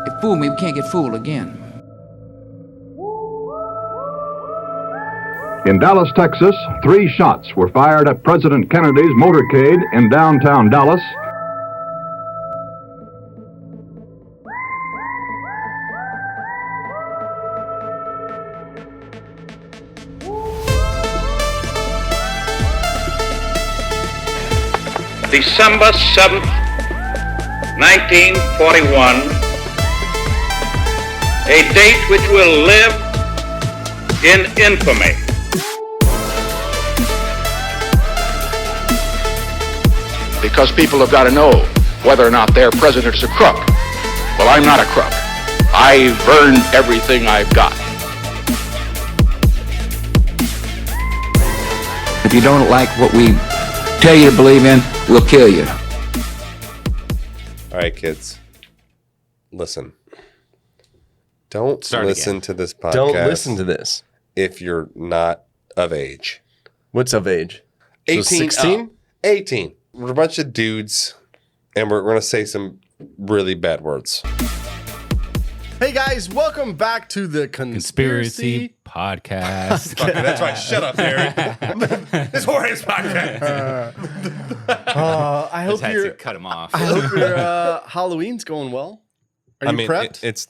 It fooled me, we can't get fooled again. In Dallas, Texas, 3 shots were fired at President Kennedy's motorcade in downtown Dallas. December 7th, 1941, a date which will live in infamy. Because people have got to know whether or not their president is a crook. Well, I'm not a crook. I've earned everything I've got. If you don't like what we tell you to believe in, we'll kill you. All right, kids. Listen. Don't listen to this podcast. Don't listen to this. If you're not of age. What's of age? 18. 16? 18. We're a bunch of dudes, and we're going to say some really bad words. Hey guys, welcome back to the Conspiracy Podcast. Fuck, that's right. Shut up, Derek. This Jorge's podcast. I hope Had you're to cut him off. I hope your Halloween's going well. Are you prepped? It's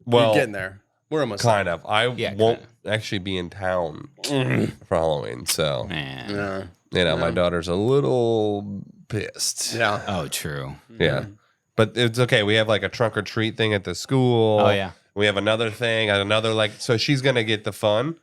You're getting there. We're almost kind of. I Yeah, won't kinda. actually be in town for Halloween, so Man. my daughter's a little pissed. Yeah. Oh, true. Yeah. But it's okay. We have like a trunk or treat thing at the school. Oh, yeah. We have another thing, so she's gonna get the fun,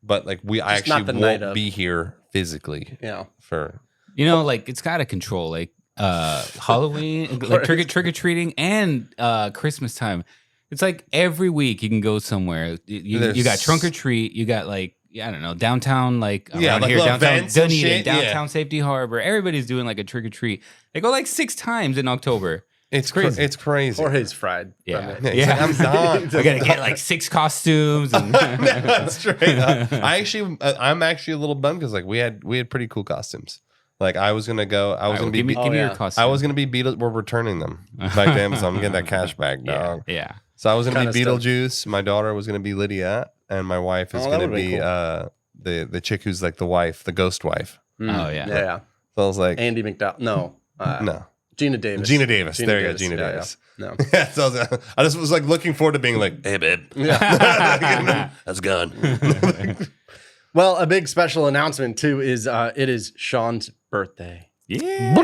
but like I Just not actually the night won't of. be here physically. Yeah. For You know, like it's got to control like Halloween, like trick or treating, and Christmas time. It's like every week you can go somewhere. You got trunk or treat. You got like I don't know downtown like around here downtown Dunedin, downtown Safety Harbor. Everybody's doing like a trick or treat. They go like 6 times in October. it's crazy. It's crazy. Jorge's fried. Yeah, Yeah, I'm done. I gotta get like 6 costumes. And That's straight up. I'm actually a little bummed because like we had pretty cool costumes. Like I was gonna go. I was gonna be. give me your costume. I was gonna be Beetle. We're returning them back to Amazon. I'm getting that cash back, dog. Yeah. So I was gonna Kinda be Beetlejuice. My daughter was gonna be Lydia, and my wife is that gonna would've been be the chick who's like the wife, the ghost wife. Oh yeah. Yeah. So I was like, Andy McDowell. No. no, Gina Davis. Gina Davis. There you go, Gina Yeah, Davis. yeah. No. Yeah, so I just was like looking forward to being like, hey babe, that's gone. Well, a big special announcement too is it is Sean's birthday. Yeah.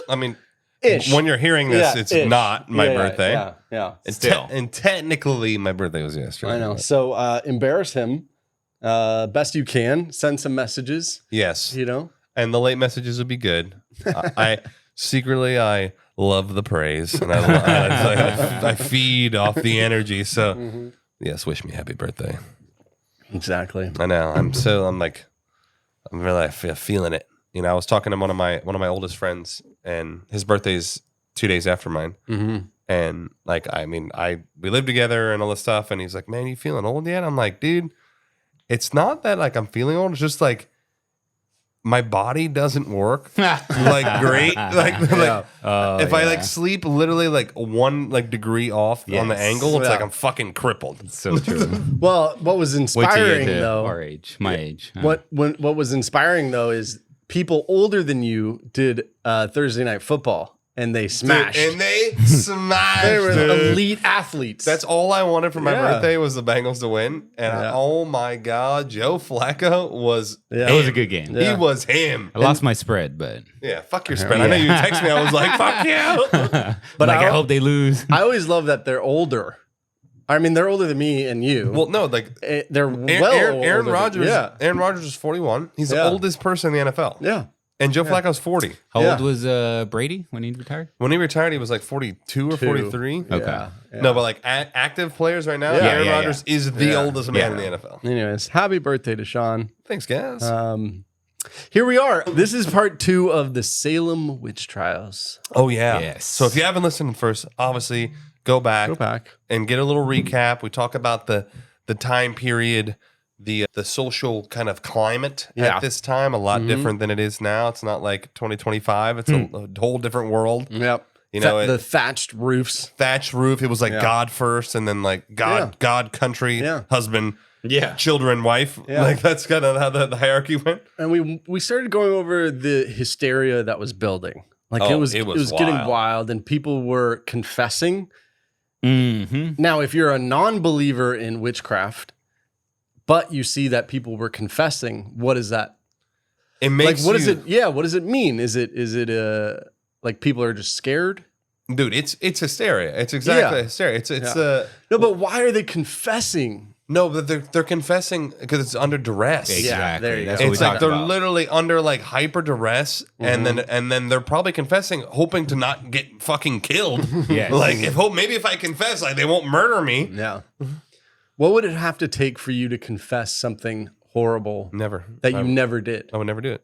I mean, Ish. when you're hearing this, Yeah, it's ish. not my Yeah, birthday. Yeah. And, Still. and technically, my birthday was yesterday. I know. but- So embarrass him best you can. Send some messages. Yes, You know. and the late messages would be good. I secretly I love the praise, and I feed off the energy. So yes, wish me happy birthday. Exactly. I know. I'm really feeling it. You know, I was talking to one of my oldest friends, and his birthday's 2 days after mine. Mm-hmm. And like, I mean, we live together and all this stuff. And he's like, "Man, you feeling old yet?" I'm like, "Dude, it's not that like I'm feeling old. It's just like my body doesn't work like great. If I like sleep literally like 1 like degree off on the angle, it's like I'm fucking crippled." It's so true. Well, what was Wait till you inspiring get to though? our age, my age. What was inspiring though is people older than you did Thursday night football and they smashed. And they smashed. They were dude. elite athletes. That's all I wanted for my Yeah. birthday was the Bengals to win. And oh my God, Joe Flacco was That was a good game. Yeah. He was him. I lost my spread, but Yeah, fuck your spread. I know you text me. I was like, fuck you. but I- I hope they lose. I always love that they're older. I mean, they're older than me and you. Well, no, like They're Aaron older. Rodgers. Yeah. Aaron Rodgers is 41. He's the oldest person in the NFL. Yeah. And Joe Flacco's 40. How Yeah. old was Brady when he retired? When he retired, he was like 42 or 43. Okay. Yeah. No, but like active players right now, Yeah. Aaron Yeah, Rodgers is the oldest man in the NFL. Anyways, happy birthday to Sean. Thanks, guys. Here we are. This is part 2 of the Salem Witch Trials. Oh yeah. Yes. So if you haven't listened first, obviously go back and get a little recap. We talk about the time period, the social kind of climate at this time, a lot different than it is now. It's not like 2025. It's a whole different world. Yep. You know, the thatched roofs. thatched roof. It was like God first, and then like God, country, husband, children, wife. Yeah. Like that's kind of how the hierarchy went. And we started going over the hysteria that was building. Like it was getting wild, and people were confessing. Mm-hmm. Now, if you're a non-believer in witchcraft, but you see that people were confessing, what is that? It makes what is it? Yeah, what does it mean? Is it like people are just scared? Dude, it's hysteria. It's exactly hysteria. It's no, but why are they confessing? No, but they're confessing because it's under duress. Exactly. there you That's go. what It's we like talked they're about. literally under like hyper duress, and then they're probably confessing, hoping to not get fucking killed. Yes. Like maybe if I confess, like they won't murder me. Yeah. What would it have to take for you to confess something horrible Never. that you never did? I would never do it.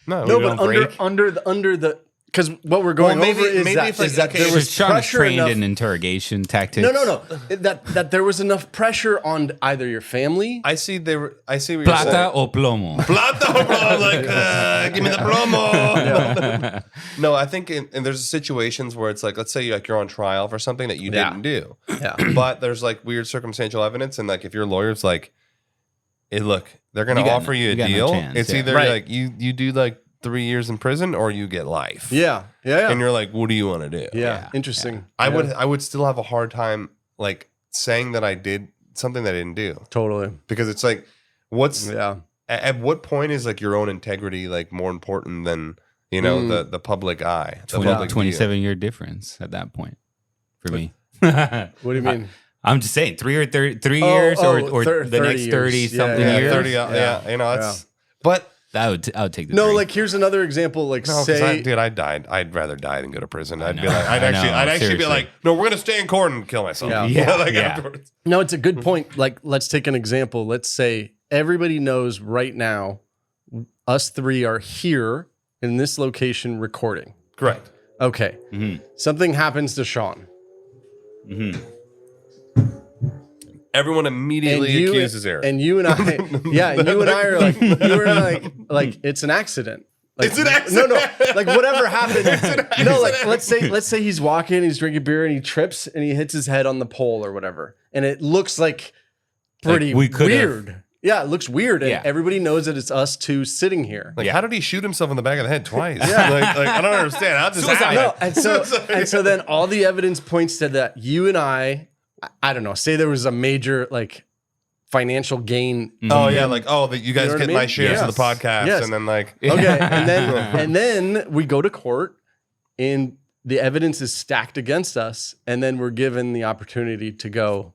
No, We but don't under the because what we're going maybe- over is maybe that, if, like, is that okay, there if was Sean is pressure trained enough. in interrogation tactics. No. That there was enough pressure on either your family. I see what you're Plata saying. o plomo. Plata, bro. Like, give me the plomo. No, I think and there's situations where it's like, let's say you're on trial for something that you didn't do. Yeah. But there's like weird circumstantial evidence, and like if your lawyer's like, hey, look, they're gonna You got offer no- you a you got no deal. chance, It's yeah. either Right. like you do like 3 years in prison or you get life. Yeah. And you're like, what do you want to do? Yeah. Interesting. I would still have a hard time like saying that I did something that I didn't do, Totally. because it's like, what's Yeah. at what point is like your own integrity like more important than the public eye, the public view? 27-year difference at that point for me. What do you mean? I'm just saying 3 years or the next 30 years. something Yeah, years. 30, it's but I would take the No, drink. like here's another example. Like no, 'cause say, dude, I died. I'd rather die than go to prison. I'd be know, like, I'd I know, actually be seriously. like, no, we're gonna stay in court and kill myself. Yeah. Like Yeah. afterwards. no, it's a good point. Like let's take an example. Let's say everybody knows right now, us three are here in this location recording. Correct. Okay. Mhm. Something happens to Sean. Everyone immediately accuses Eric. And you and I, and you and I are like it's an accident. Like, It's an accident. No, like whatever happened. No, like let's say he's walking, he's drinking beer, and he trips and he hits his head on the pole or whatever, and it looks like pretty we could've- weird. Yeah, it looks weird, and Yeah. everybody knows that it's us two sitting here. Like, how did he shoot himself in the back of the head twice? like I don't understand. How does this happen? No, and so then all the evidence points to that you and I don't know, say there was a major like financial gain. Oh yeah, like that you guys know what get I mean? my shares of the Yes. podcast, Yes. and then like Okay, and then we go to court, and the evidence is stacked against us, and then we're given the opportunity to go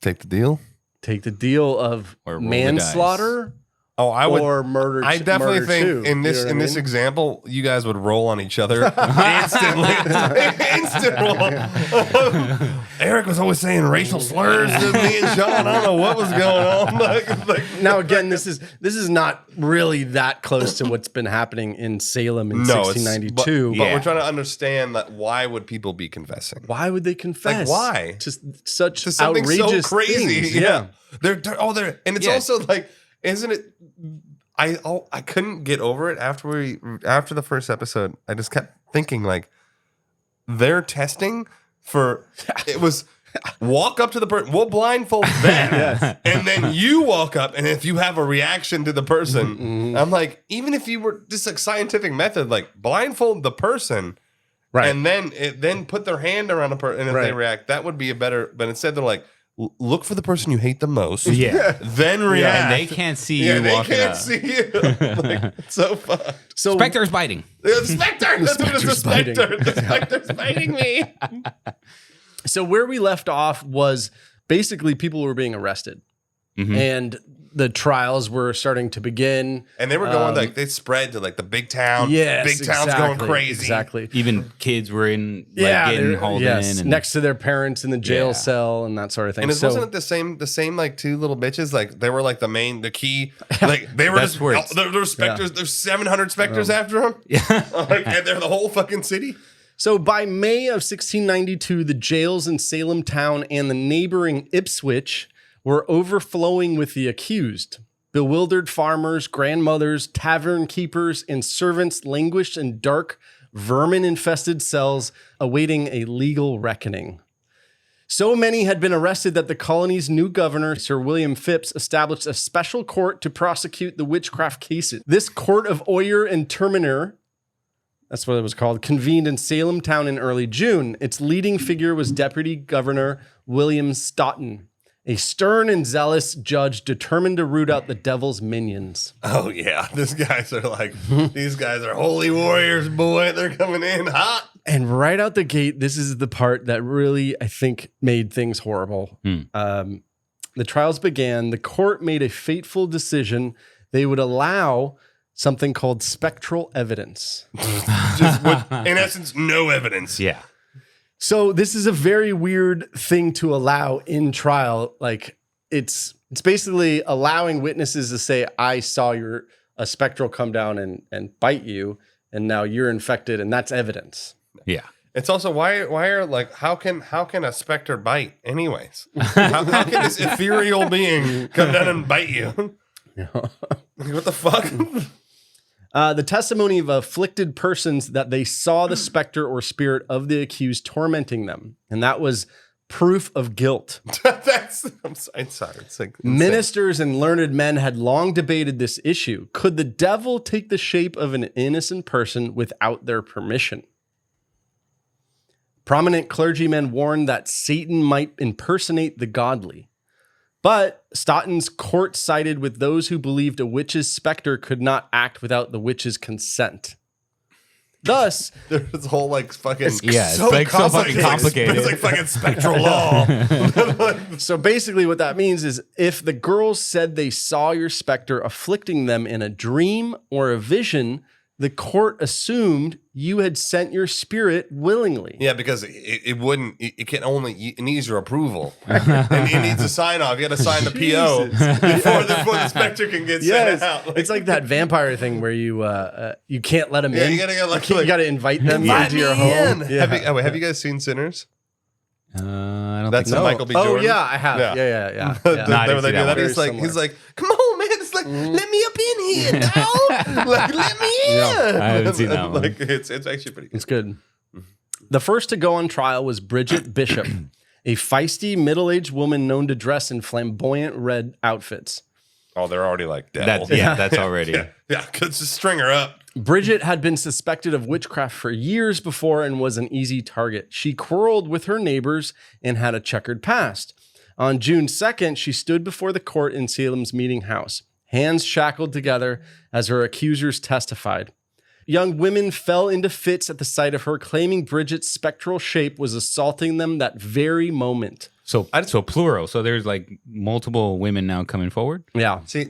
take the deal. take the deal of Or roll the manslaughter Oh, I would. or murder. I definitely murder think too. in this You know what I mean? example, you guys would roll on each other instantly. Instant roll. Eric was always saying racial slurs to me and Sean. I don't know what was going on. Like, Now again, this is not really that close to what's been happening in Salem in no, it's 1692. But we're trying to understand that why would people be confessing? Why would they confess? why? To such To something outrageous so crazy. things. Yeah. They're and it's Yeah. also like, isn't it? I couldn't get over it after the first episode. I just kept thinking like they're testing for it was walk up to the person, we'll blindfold them, and then you walk up, and if you have a reaction to the person, I'm like, even if you were just like scientific method, like blindfold the person, Right. and then put their hand around a person, and if they Right. react, that would be a better. But instead, they're like, look for the person you hate the most, Yeah. then react. And they can't see Yeah, you they walking can't up. see you. Like, it's so fucked. So Spectre's biting. The specter. That's what it is. The specter's biting. specter. The specter's biting me. So where we left off was basically people were being arrested, and the trials were starting to begin. And they were going like they spread to like the big town. Yes, big town's going crazy. Exactly. Even kids were getting they're- hauled yes, in. And next to their parents in the jail Yeah. cell and that sort of thing. And it So- wasn't it the same like two little bitches? Like they were like the key. Like they were That's just where it's- there's specters. There's 700 specters after them. Yeah. Like, and they're the whole fucking city. So by May of 1692, the jails in Salem town and the neighboring Ipswich were overflowing with the accused. Bewildered farmers, grandmothers, tavern keepers, and servants languished in dark vermin-infested cells awaiting a legal reckoning. So many had been arrested that the colony's new governor, Sir William Phipps, established a special court to prosecute the witchcraft cases. This court of oyer and terminer, that's what it was called, convened in Salem town in early June. Its leading figure was Deputy Governor William Stoughton, a stern and zealous judge determined to root out the devil's minions. Oh yeah, these guys are holy warriors, boy. They're coming in hot. And right out the gate, this is the part that really, I think, made things horrible. The trials began. The court made a fateful decision. They would allow something called spectral evidence. In essence, no evidence. Yeah. So this is a very weird thing to allow in trial. Like it's basically allowing witnesses to say, I saw a spectral come down and bite you, and now you're infected, and that's evidence. Yeah. It's also why are like how can a specter bite anyways? How can this ethereal being come down and bite you? What the fuck? The testimony of afflicted persons that they saw the specter or spirit of the accused tormenting them, and that was proof of guilt. I'm sorry. It's like insane. Ministers and learned men had long debated this issue. Could the devil take the shape of an innocent person without their permission? Prominent clergymen warned that Satan might impersonate the godly. But Stoughton's court sided with those who believed a witch's specter could not act without the witch's consent. Thus, there's this whole like fucking It's like so fucking complicated. It's like fucking spectral law. So basically what that means is if the girls said they saw your specter afflicting them in a dream or a vision, the court assumed you had sent your spirit willingly. Yeah, because it wouldn't. It needs your approval, and it needs a sign off. You got to sign the PO before the specter can get sent out. It's like that vampire thing where you can't let them in. You gotta you got to invite them into your home. Yeah. Have you guys seen Sinners? I don't That's think so. Michael B. Jordan. Oh yeah, I have. Yeah. Where they do that. Very He's like, similar. come on, man. It's like, let me up in here, dog. Like, let me in. I haven't seen that one. Like, it's actually pretty good. It's good. The first to go on trial was Bridget Bishop, a feisty middle-aged woman known to dress in flamboyant red outfits. Oh, they're already like devils. That's already. Yeah, because just string her up. Bridget had been suspected of witchcraft for years before and was an easy target. She quarreled with her neighbors and had a checkered past. On June 2nd, she stood before the court in Salem's meeting house, hands shackled together as her accusers testified. Young women fell into fits at the sight of her, claiming Bridget's spectral shape was assaulting them that very moment. So plural. So there's like multiple women now coming forward. Yeah. See,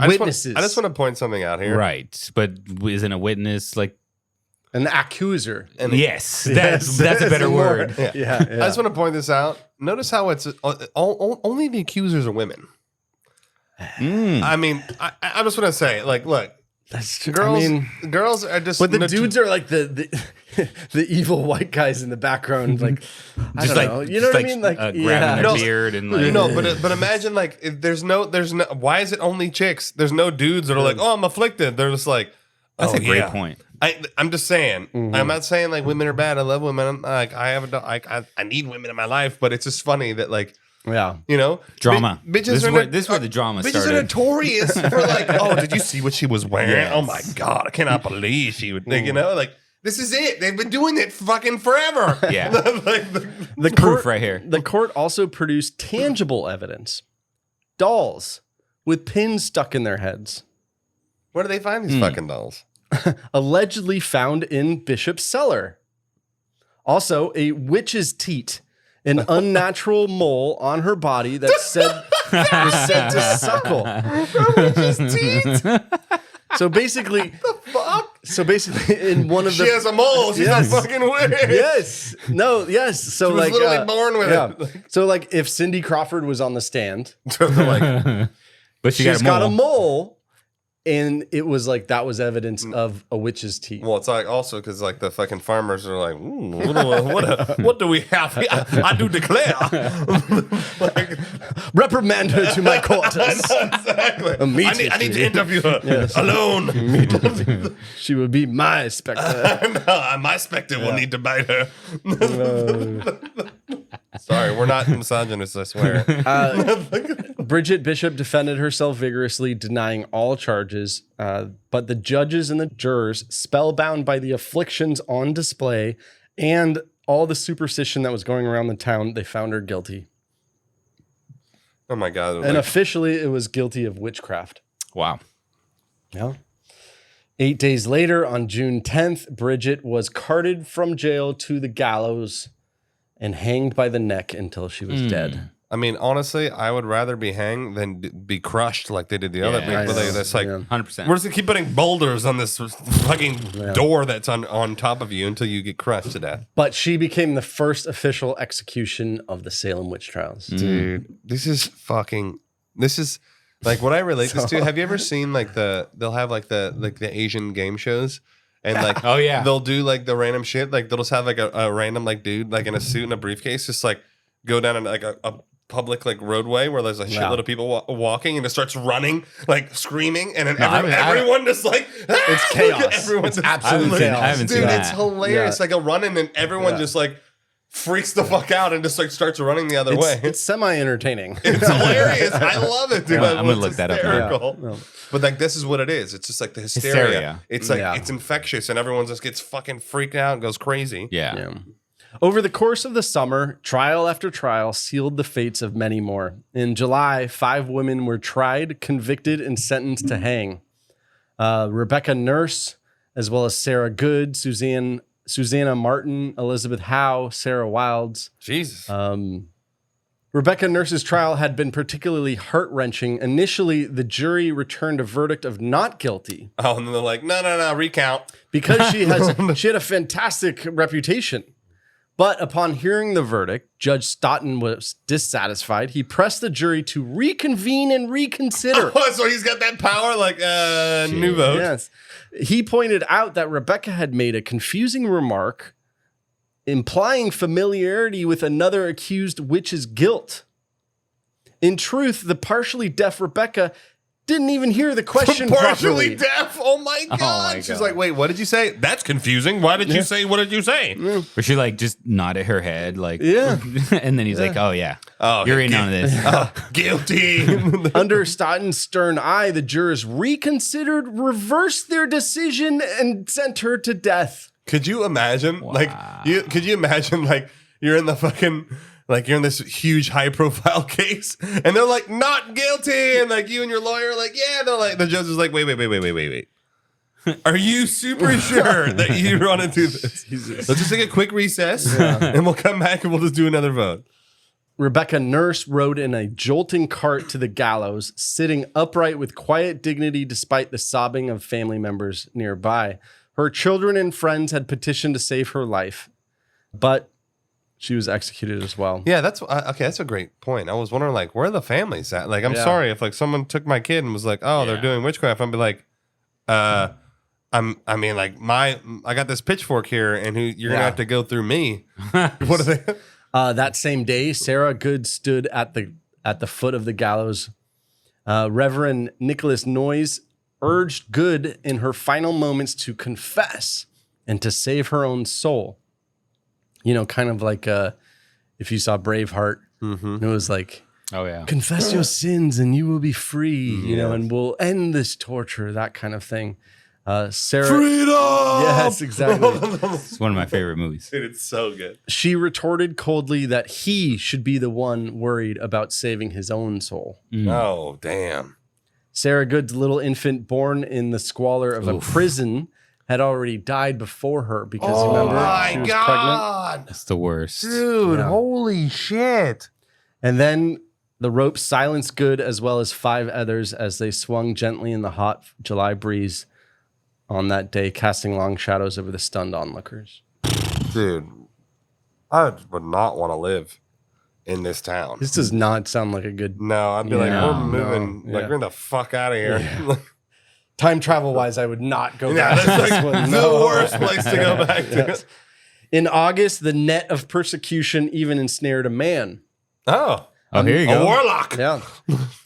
Witnesses. I just want to point something out here. Right. But isn't a witness like An accuser. yes, that's a better word. Yeah. I just want to point this out. Notice how it's only the accusers are women. I mean, I just want to say, like, look, That's true. Girls are just. But the dudes are like the evil white guys in the background, like I don't know. You know what I mean? Like grabbing their beard and like but imagine like if there's no. Why is it only chicks? There's no dudes that are like, oh, I'm afflicted. They're just like, that's a great point. I'm just saying. I'm not saying like women are bad. I love women. I need women in my life. But it's just funny that like. Yeah, you know, drama. Bitches this is where the drama started. Bitches are notorious for like, oh, did you see what she was wearing? Yes. Oh my god, I cannot believe she would think, you know, like this is it. They've been doing it fucking forever. Yeah, like, the proof right here. The court also produced tangible evidence: dolls with pins stuck in their heads. Where do they find these fucking dolls? Allegedly found in Bishop's cellar. Also, a witch's teat. An unnatural mole on her body that was said to suckle. Witch's teeth. So basically, in one of she has a mole. She's not fucking weird. Yes. No. Yes. So she was like, literally born with it. So like, if Cindy Crawford was on the stand, But she's got a mole. And it was like that was evidence of a witch's teeth. Well, it's like also because like the fucking farmers are like, what do we have here? I do declare. Like, Reprimand her to my quarters. Exactly. Immediately. I need to interview her alone. She will be my spectre. No, my spectre will need to bite her. Sorry, we're not misogynists, I swear. Bridget Bishop defended herself vigorously, denying all charges. But the judges and the jurors, spellbound by the afflictions on display and all the superstition that was going around the town, they found her guilty. Oh my God. And officially, it was guilty of witchcraft. Wow. Yeah. 8 days later, on June 10th, Bridget was carted from jail to the gallows and hanged by the neck until she was dead. I mean, honestly, I would rather be hanged than be crushed like they did the other people. That's like, 100%. we're just gonna keep putting boulders on this fucking door that's on top of you until you get crushed to death. But she became the first official execution of the Salem Witch Trials. Dude, this is like what I relate this to. Have you ever seen like they'll have like the Asian game shows? And like, oh yeah, they'll do like the random shit. Like they'll just have like a random like dude like in a suit and a briefcase, just like go down like a public like roadway where there's a shitload of people walking, and it starts running like screaming, and then everyone just like it's chaos. Everyone's it's absolute chaos. I haven't seen Dude, that. it's hilarious. Like a running, and everyone just like freaks the fuck out and just like starts running the other way. It's semi-entertaining. It's hilarious. I love it, dude. I'm gonna look that up now. Yeah. But like this is what it is. It's just like the hysteria. It's like it's infectious, and everyone just gets fucking freaked out and goes crazy. Yeah. Over the course of the summer, trial after trial sealed the fates of many more. In July, 5 women were tried, convicted, and sentenced to hang. Rebecca Nurse, as well as Sarah Good, Susanna Martin, Elizabeth Howe, Sarah Wilds. Jesus. Rebecca Nurse's trial had been particularly heart-wrenching. Initially, the jury returned a verdict of not guilty. Oh, and then they're like, no, recount. Because she had a fantastic reputation. But upon hearing the verdict, Judge Stoughton was dissatisfied. He pressed the jury to reconvene and reconsider. Oh, so he's got that power, like new vote. Yes. He pointed out that Rebecca had made a confusing remark implying familiarity with another accused witch's guilt. In truth, the partially deaf Rebecca didn't even hear the question Partially properly. deaf? Oh my God. She's like, wait, what did you say? That's confusing. Why did you say, what did you say? Or she like just nodded her head like, and then he's like, oh yeah, you're in on this. Guilty. Under Stoughton's stern eye, the jurors reconsidered, reversed their decision, and sent her to death. Could you imagine? Could you imagine like you're in the fucking like you're in this huge high profile case and they're like not guilty, and like you and your lawyer are like, yeah, they're like, the judge is like, wait. Are you super sure that you want to do this? Let's just take a quick recess and we'll come back and we'll just do another vote. Rebecca Nurse rode in a jolting cart to the gallows, sitting upright with quiet dignity despite the sobbing of family members nearby. Her children and friends had petitioned to save her life, but she was executed as well. Yeah, that's okay. That's a great point. I was wondering, like, where are the families at? Like, I'm sorry if like someone took my kid and was like, "Oh, they're doing witchcraft." I'd be like, I got this pitchfork here, and you're gonna have to go through me. What are they? That same day, Sarah Good stood at the foot of the gallows. Reverend Nicholas Noyes urged Good in her final moments to confess and to save her own soul. You know, kind of like if you saw Braveheart, it was like, Oh yeah, confess your sins and you will be free, you know, and we'll end this torture, that kind of thing. Sarah, freedom. Yes, exactly. it's one of my favorite movies. Dude, it's so good. She retorted coldly that he should be the one worried about saving his own soul. Oh, damn. Sarah Good's little infant, born in the squalor of a prison, had already died before her because remember, she was pregnant. That's the worst. Dude, holy shit. And then the rope silenced Good as well as 5 others as they swung gently in the hot July breeze on that day, casting long shadows over the stunned onlookers. Dude, I would not want to live in this town. This does not sound like a good... No, I'd be like, we're moving. Like, we're the fuck out of here. Yeah. Time travel wise, I would not go Yeah, back to that's this like one. the worst place to go back to. Yes. In August, the net of persecution even ensnared a man. Oh. Oh, here you A go. warlock. Yeah.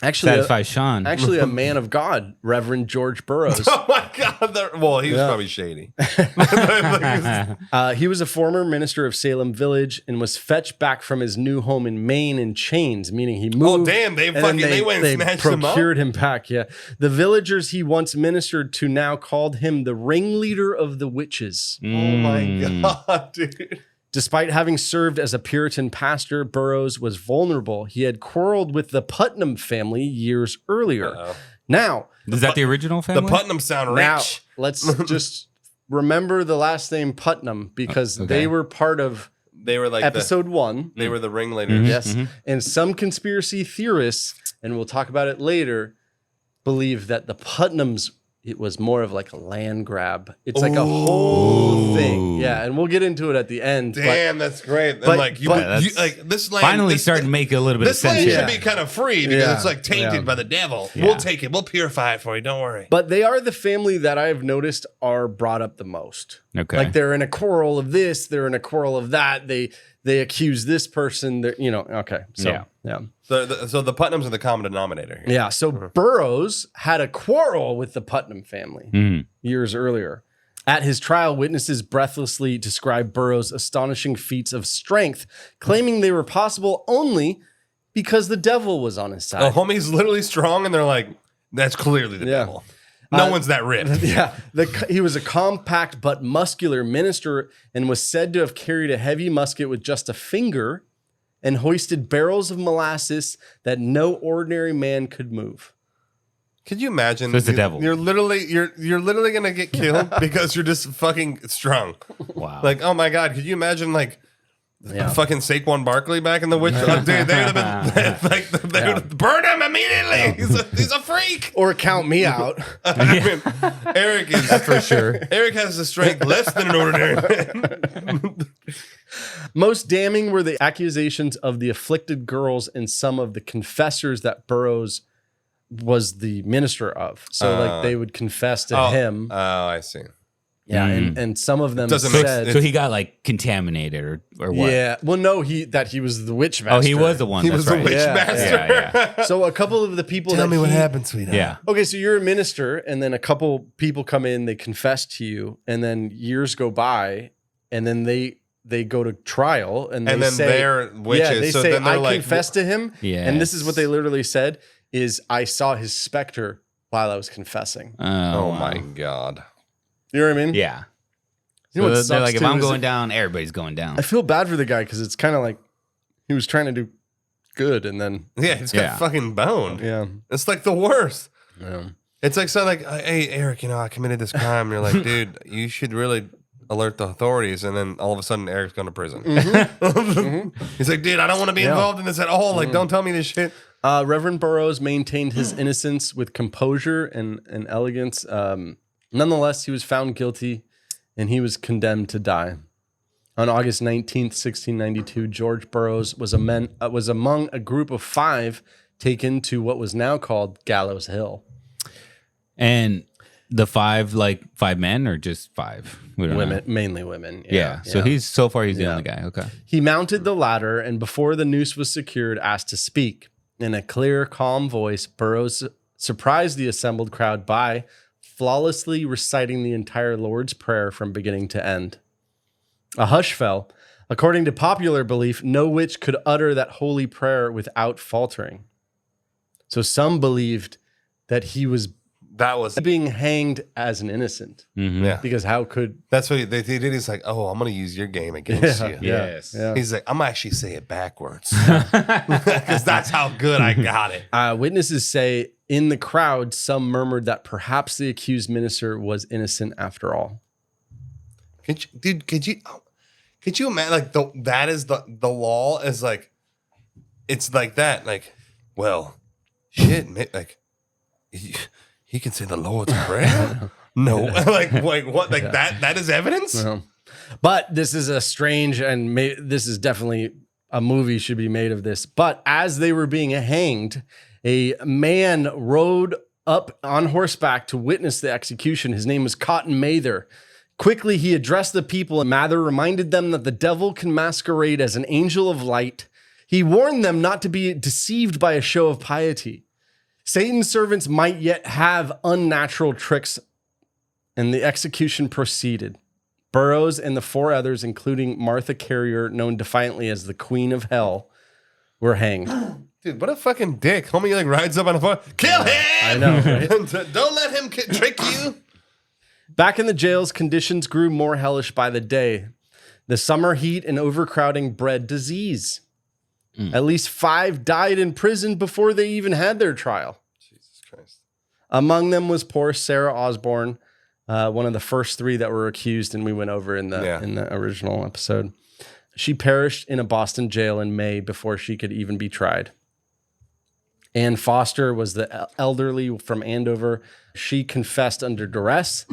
Actually, Satisfy Sean. actually, a man of God, Reverend George Burroughs. Oh my God. Well, he was probably shady. He was a former minister of Salem Village and was fetched back from his new home in Maine in chains, meaning he moved. Oh, damn. They and then fucking, they went and snatched him up. procured him back. Yeah. The villagers he once ministered to now called him the ringleader of the witches. Oh my God, dude. Despite having served as a Puritan pastor, Burroughs was vulnerable. He had quarreled with the Putnam family years earlier. Now, Is that the original family? The Putnam sound now rich. let's just remember the last name Putnam because Okay. they were part of They were like episode 1. they were the ringleaders. Yes. And some conspiracy theorists, and we'll talk about it later, believe that the Putnams, it was more of like a land grab. It's like a whole thing. Yeah. And we'll get into it at the end. Damn, that's great. And but- like you, but- you like this land Finally this, starting to make a little bit of This sense. land here. should be kind of free because Yeah. it's like tainted Yeah. by the devil. Yeah. We'll take it. We'll purify it for you. Don't worry. But they are the family that I have noticed are brought up the most. Okay. Like they're in a quarrel of this, they're in a quarrel of that. They accuse this person. They're, okay. So, yeah. So the Putnams are the common denominator here. Yeah. So Burroughs had a quarrel with the Putnam family years earlier. At his trial, witnesses breathlessly described Burroughs' astonishing feats of strength, claiming they were possible only because the devil was on his The side. homie's literally strong, and they're like, that's clearly the Yeah. devil. No one's that ripped. Yeah, he was a compact but muscular minister and was said to have carried a heavy musket with just a finger and hoisted barrels of molasses that no ordinary man could move. Could you imagine? So it's the devil. You're literally gonna get killed because you're just fucking strong. Wow. Like, oh my God, could you imagine like fucking Saquon Barkley back in the witch? Dude, they would have been like they would have burned him immediately. He's a freak. Or count me out. I mean, Eric is for sure. Eric has the strength less than an ordinary man. Most damning were the accusations of the afflicted girls and some of the confessors that Burroughs was the minister of. So like they would confess to him. Oh, I see. Yeah, and some of them Doesn't make said, so he got like contaminated or what? yeah. Well, no, he was the witch master. Oh, he was the one. He That's was the right. witch Yeah. master. Yeah. So a couple of the people Tell that me what he- happened, sweetheart. Yeah. Okay, so you're a minister, and then a couple people come in, they confess to you, and then years go by, and then they go to trial, and they And then say, they're witches. Yeah, they so say, then they're I like, confessed to him, Yes. and this is what they literally said, is I saw his specter while I was confessing. oh my God. You know what I mean? Yeah. You know So what they're sucks like, if too I'm is going down, everybody's going down. I feel bad for the guy because it's kind of like he was trying to do good, and then Yeah, he's got Yeah. fucking boned. yeah. It's like the worst. Yeah. It's like, so like, hey, Eric, I committed this crime. And you're like, dude, you should really alert the authorities. And then all of a sudden, Eric's going to prison. He's like, dude, I don't want to be involved in this at all. Like, don't tell me this shit. Reverend Burroughs maintained his innocence with composure and elegance. Nonetheless, he was found guilty and he was condemned to die. On August 19th, 1692, George Burroughs was among a group of 5 taken to what was now called Gallows Hill. And the 5 men or just 5? We don't Women, know. mainly women. Yeah. So he's the only guy. Okay. He mounted the ladder and before the noose was secured, asked to speak. In a clear, calm voice, Burroughs surprised the assembled crowd by flawlessly reciting the entire Lord's Prayer from beginning to end. A hush fell. According to popular belief, no witch could utter that holy prayer without faltering. So some believed that he was That was, being hanged as an innocent. yeah. Because how could... That's what they did. He's like, oh, I'm going to use your game against you. Yes. Yeah. He's like, I'm going to actually say it backwards. Because that's how good I got it. Witnesses say in the crowd, some murmured that perhaps the accused minister was innocent after all. Could you imagine, like, that is the law is like, it's like that. Like, well, shit, like, he can say the Lord's Prayer? No. like what? Like that is evidence? No. But this is a strange, and this is definitely a movie should be made of this. But as they were being hanged, a man rode up on horseback to witness the execution. His name was Cotton Mather. Quickly, he addressed the people, and Mather reminded them that the devil can masquerade as an angel of light. He warned them not to be deceived by a show of piety. Satan's servants might yet have unnatural tricks, and the execution proceeded. Burroughs and the 4 others, including Martha Carrier, known defiantly as the Queen of Hell, were hanged. Dude, what a fucking dick. Homie like rides up on a phone. Kill him! I know, right? Don't let him trick you. Back in the jails, conditions grew more hellish by the day. The summer heat and overcrowding bred disease. At least 5 died in prison before they even had their trial. Jesus Christ. Among them was poor Sarah Osborne, one of the first 3 that were accused, and we went over in the original episode. She perished in a Boston jail in May before she could even be tried. Ann Foster was the elderly from Andover. She confessed under duress,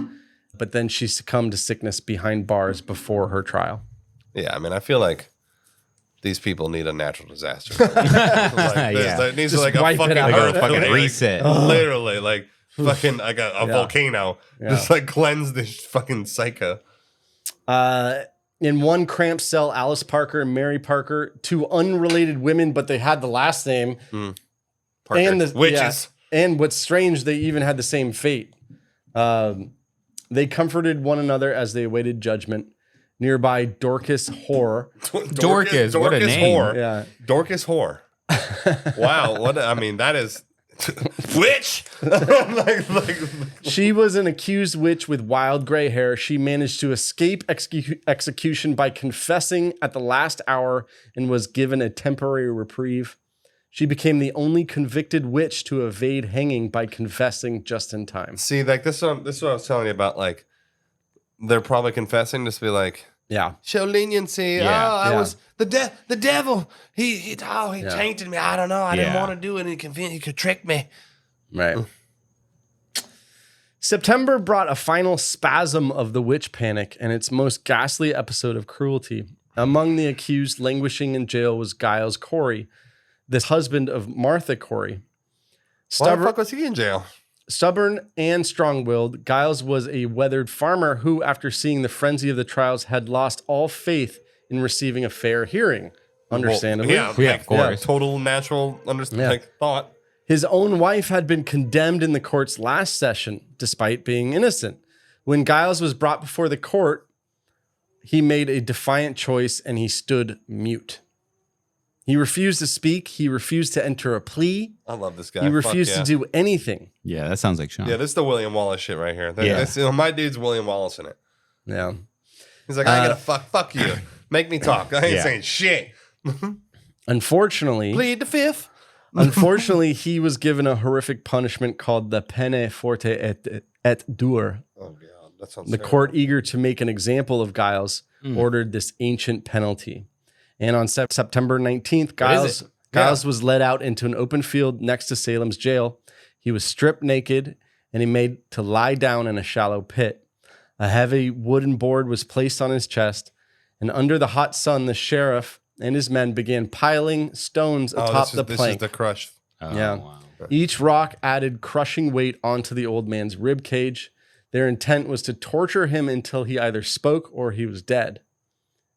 but then she succumbed to sickness behind bars before her trial. Yeah, I mean, I feel like these people need a natural disaster. There needs Just like a wipe it fucking out. earth, Like a fucking like, reset. Literally, like fucking like a volcano. Yeah. Just like cleanse this fucking psycho. In one cramped cell, Alice Parker and Mary Parker, 2 unrelated women, but they had the last name. Parker. And the Witches. yeah, and what's strange, they even had the same fate. They comforted one another as they awaited judgment. Nearby, Dorcas Whore. Dorcas, what a name. Whore. Yeah. Dorcas Whore. Wow. I mean, that is witch. like, She was an accused witch with wild gray hair. She managed to escape execution by confessing at the last hour and was given a temporary reprieve. She became the only convicted witch to evade hanging by confessing just in time. see, like this is what I was telling you about. Like, they're probably confessing just to be like, Yeah. show leniency. Yeah. I Yeah. was the devil. He tainted me. I don't know. I didn't Yeah. want to do it. He could trick me. Right. September brought a final spasm of the witch panic and its most ghastly episode of cruelty. Among the accused languishing in jail was Giles Corey, the husband of Martha Corey. Why the fuck was he in jail? Stubborn and strong-willed, Giles was a weathered farmer who, after seeing the frenzy of the trials, had lost all faith in receiving a fair hearing. Understandably. Well, Yeah, of course. Total natural thought. His own wife had been condemned in the court's last session, despite being innocent. When Giles was brought before the court, he made a defiant choice and he stood mute. He refused to speak. He refused to enter a plea. I love this guy. He refused to do anything. Yeah, that sounds like Sean. Yeah, this is the William Wallace shit right here. Yeah. My dude's William Wallace in it. Yeah. He's like, I ain't gonna fuck you. Make me talk. I ain't saying shit. Unfortunately, Plead the fifth. Unfortunately, he was given a horrific punishment called the pene forte et dure. Oh god, that sounds The terrible. court, eager to make an example of Giles, ordered this ancient penalty. And on September 19th, Giles was led out into an open field next to Salem's jail. He was stripped naked and he made to lie down in a shallow pit. A heavy wooden board was placed on his chest, and under the hot sun, the sheriff and his men began piling stones atop the plank. This is the crush. Oh, Yeah. wow. Each rock added crushing weight onto the old man's rib cage. Their intent was to torture him until he either spoke or he was dead.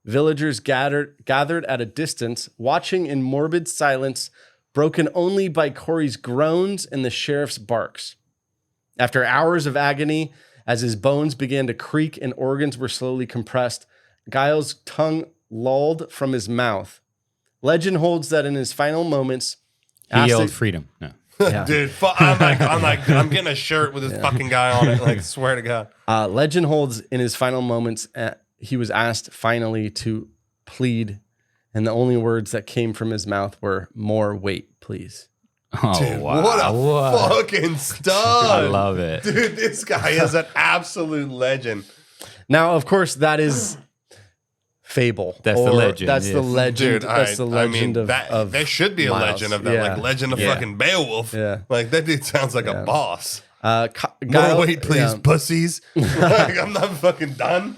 Villagers gathered at a distance, watching in morbid silence, broken only by Corey's groans and the sheriff's barks. After hours of agony, as his bones began to creak and organs were slowly compressed, Giles' tongue lolled from his mouth. Legend holds that in his final moments, He yelled freedom. No. Yeah. Dude, I'm getting a shirt with this fucking guy on it. Like, swear to God. Legend holds in his final moments, he was asked finally to plead, and the only words that came from his mouth were, "More weight, please." Oh, Dude, wow. what a fucking stud. I love it. Dude, this guy is an absolute legend. Now, of course, that is fable. That's the legend, That's the yes. legend. Dude, that's the legend of there should be a Miles. legend of that, Yeah. like legend of Yeah. fucking Beowulf. Yeah. Like that dude sounds like a boss. More More weight, please, pussies. Like, I'm not fucking done.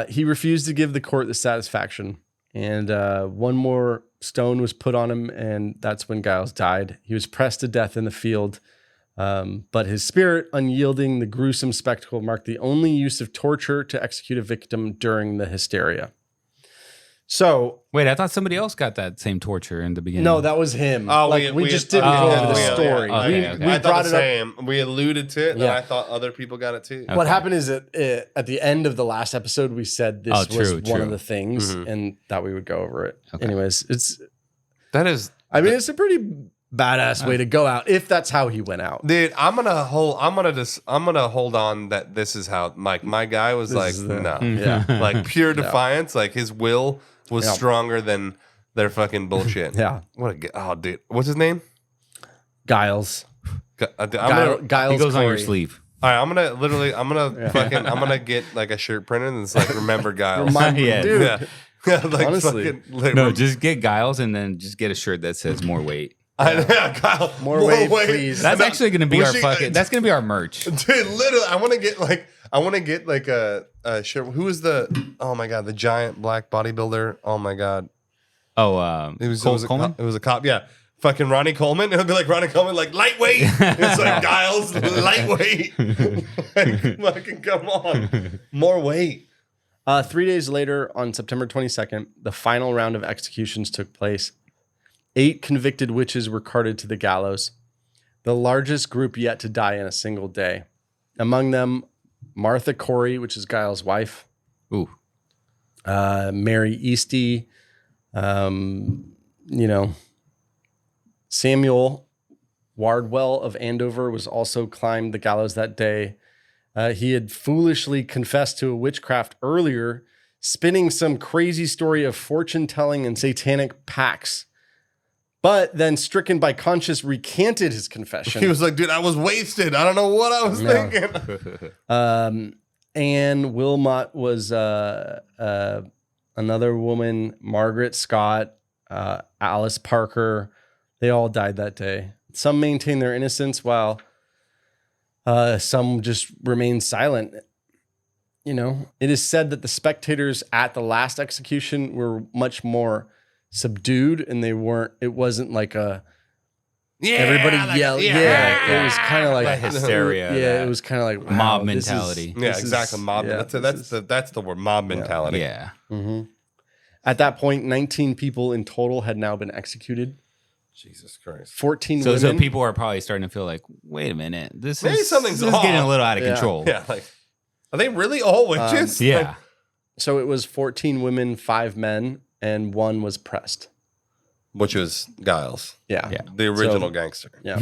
He refused to give the court the satisfaction, and one more stone was put on him, and that's when Giles died. He was pressed to death in the field, but his spirit, unyielding, the gruesome spectacle marked the only use of torture to execute a victim during the hysteria. So Wait, I thought somebody else got that same torture in the beginning. no, that was him. Oh, we just didn't go over the story. okay. We I thought brought the it up. same. We alluded to it, and Yeah. I thought other people got it too. What happened is that at the end of the last episode, we said this was one of the things, and that we would go over it. Okay. Anyways, it's It's a pretty badass way to go out if that's how he went out. dude. I'm gonna hold on that this is how my guy was like, is the- no, Yeah. like pure defiance. Like his will was Yeah. stronger than their fucking bullshit. Yeah. Dude, what's his name? Giles. All Giles He goes on your Corey. sleeve. right, I'm gonna get like a shirt printed and it's like remember Giles. Remind me, Yeah. dude. Yeah, like Honestly. fucking, like, No, just get Giles and then just get a shirt that says more weight. Kyle, More weight, please. That's actually going to be our Wishing- fucking. That's going to be our merch. Dude, literally, I want to get like a shirt. Who is oh my god, the giant black bodybuilder? Oh my god, Oh, it was Coleman. It was a cop. Yeah, fucking Ronnie Coleman. It'll be like Ronnie Coleman, like lightweight. It's like Giles, lightweight. Like, fucking come on, more weight. 3 days later, on September 22nd, the final round of executions took place. 8 convicted witches were carted to the gallows, the largest group yet to die in a single day. Among them, Martha Corey, which is Giles' wife, Ooh. Mary Easty, Samuel Wardwell of Andover was also climbed the gallows that day. He had foolishly confessed to a witchcraft earlier, spinning some crazy story of fortune telling and satanic pacts, but then stricken by conscience recanted his confession. He was like, dude, I was wasted. I don't know what I was thinking. Anne Wilmot was another woman, Margaret Scott, Alice Parker. They all died that day. Some maintained their innocence while some just remained silent. It is said that the spectators at the last execution were much more subdued, and it wasn't like everybody yelled. It was kind of like That hysteria, Yeah, that it was kind of like wow, mob this is- mentality. Yeah, this is- exactly. Mob. yeah, That's the word. Mob mentality. Yeah. At that point, 19 people in total had now been executed. Jesus Christ. 14 So women. people are probably starting to feel like, wait a minute, Maybe this something's is getting a off. little out of Yeah. control. Yeah, like are they really all witches? Yeah. So it was 14 women, 5 men, and 1 was pressed. Which was Giles, Yeah. Yeah. the original gangster. Yeah.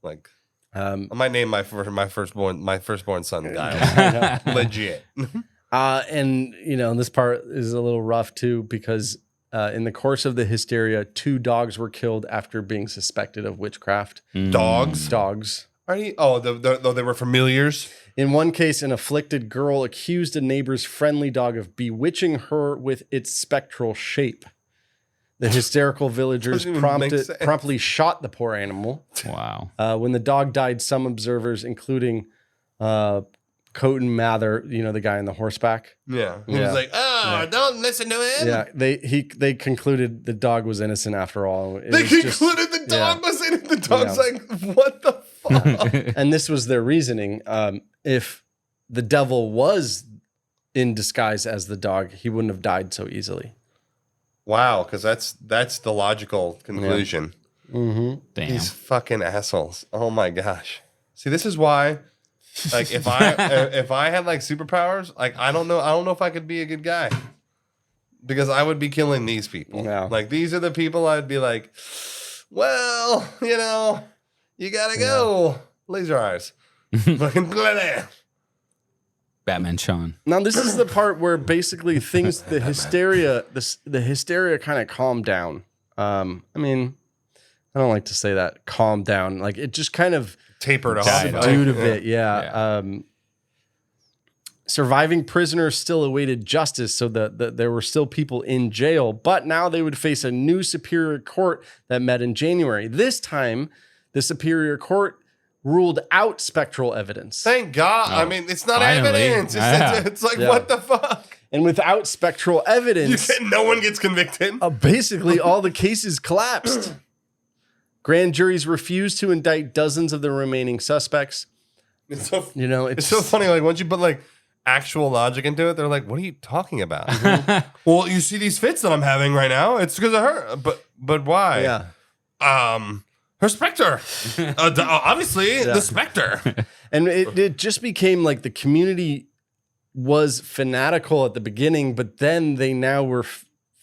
Like I I might name my firstborn son Giles. Legit. And, this part is a little rough too, because in the course of the hysteria, 2 dogs were killed after being suspected of witchcraft. Dogs. Dogs. Are you? Oh, they were familiars. In one case, an afflicted girl accused a neighbor's friendly dog of bewitching her with its spectral shape. The hysterical villagers Doesn't even make sense. promptly shot the poor animal. Wow. When the dog died, some observers, including Coton Mather, the guy on the horseback, Yeah. He Yeah. was like, oh, don't listen to him. yeah, they concluded the dog was innocent after all. It They was concluded just- the dog was in it. The dog's Yeah. like, what the fuck? and this was their reasoning. If the devil was in disguise as the dog, he wouldn't have died so easily. Wow, because that's the logical conclusion. Damn. These fucking assholes. Oh my gosh. See, this is why, like, if I had like superpowers, like I don't know if I could be a good guy. Because I would be killing these people. Yeah. Like these are the people I'd be like, well, you gotta go. Laser eyes. Fucking Batman Sean. Now, this is the part where basically the hysteria kind of calmed down. I don't like to say that, calmed down. Like it just kind of tapered off. subdued a bit. Yeah. Surviving prisoners still awaited justice, so that there were still people in jail, but now they would face a new superior court that met in January. This time, the superior court ruled out spectral evidence. Thank God. Oh, I mean, it's not finally. evidence. Yeah. It's like, Yeah. what the fuck? And without spectral evidence, No one gets convicted. basically all the cases collapsed. Grand juries refused to indict dozens of the remaining suspects. It's so It's it's so funny. Like once you put like actual logic into it, they're like, "What are you talking about?" Well, you see these fits that I'm having right now. It's because of her. But why? Yeah. Her specter. Obviously, the specter. And it just became like the community was fanatical at the beginning, but then they now were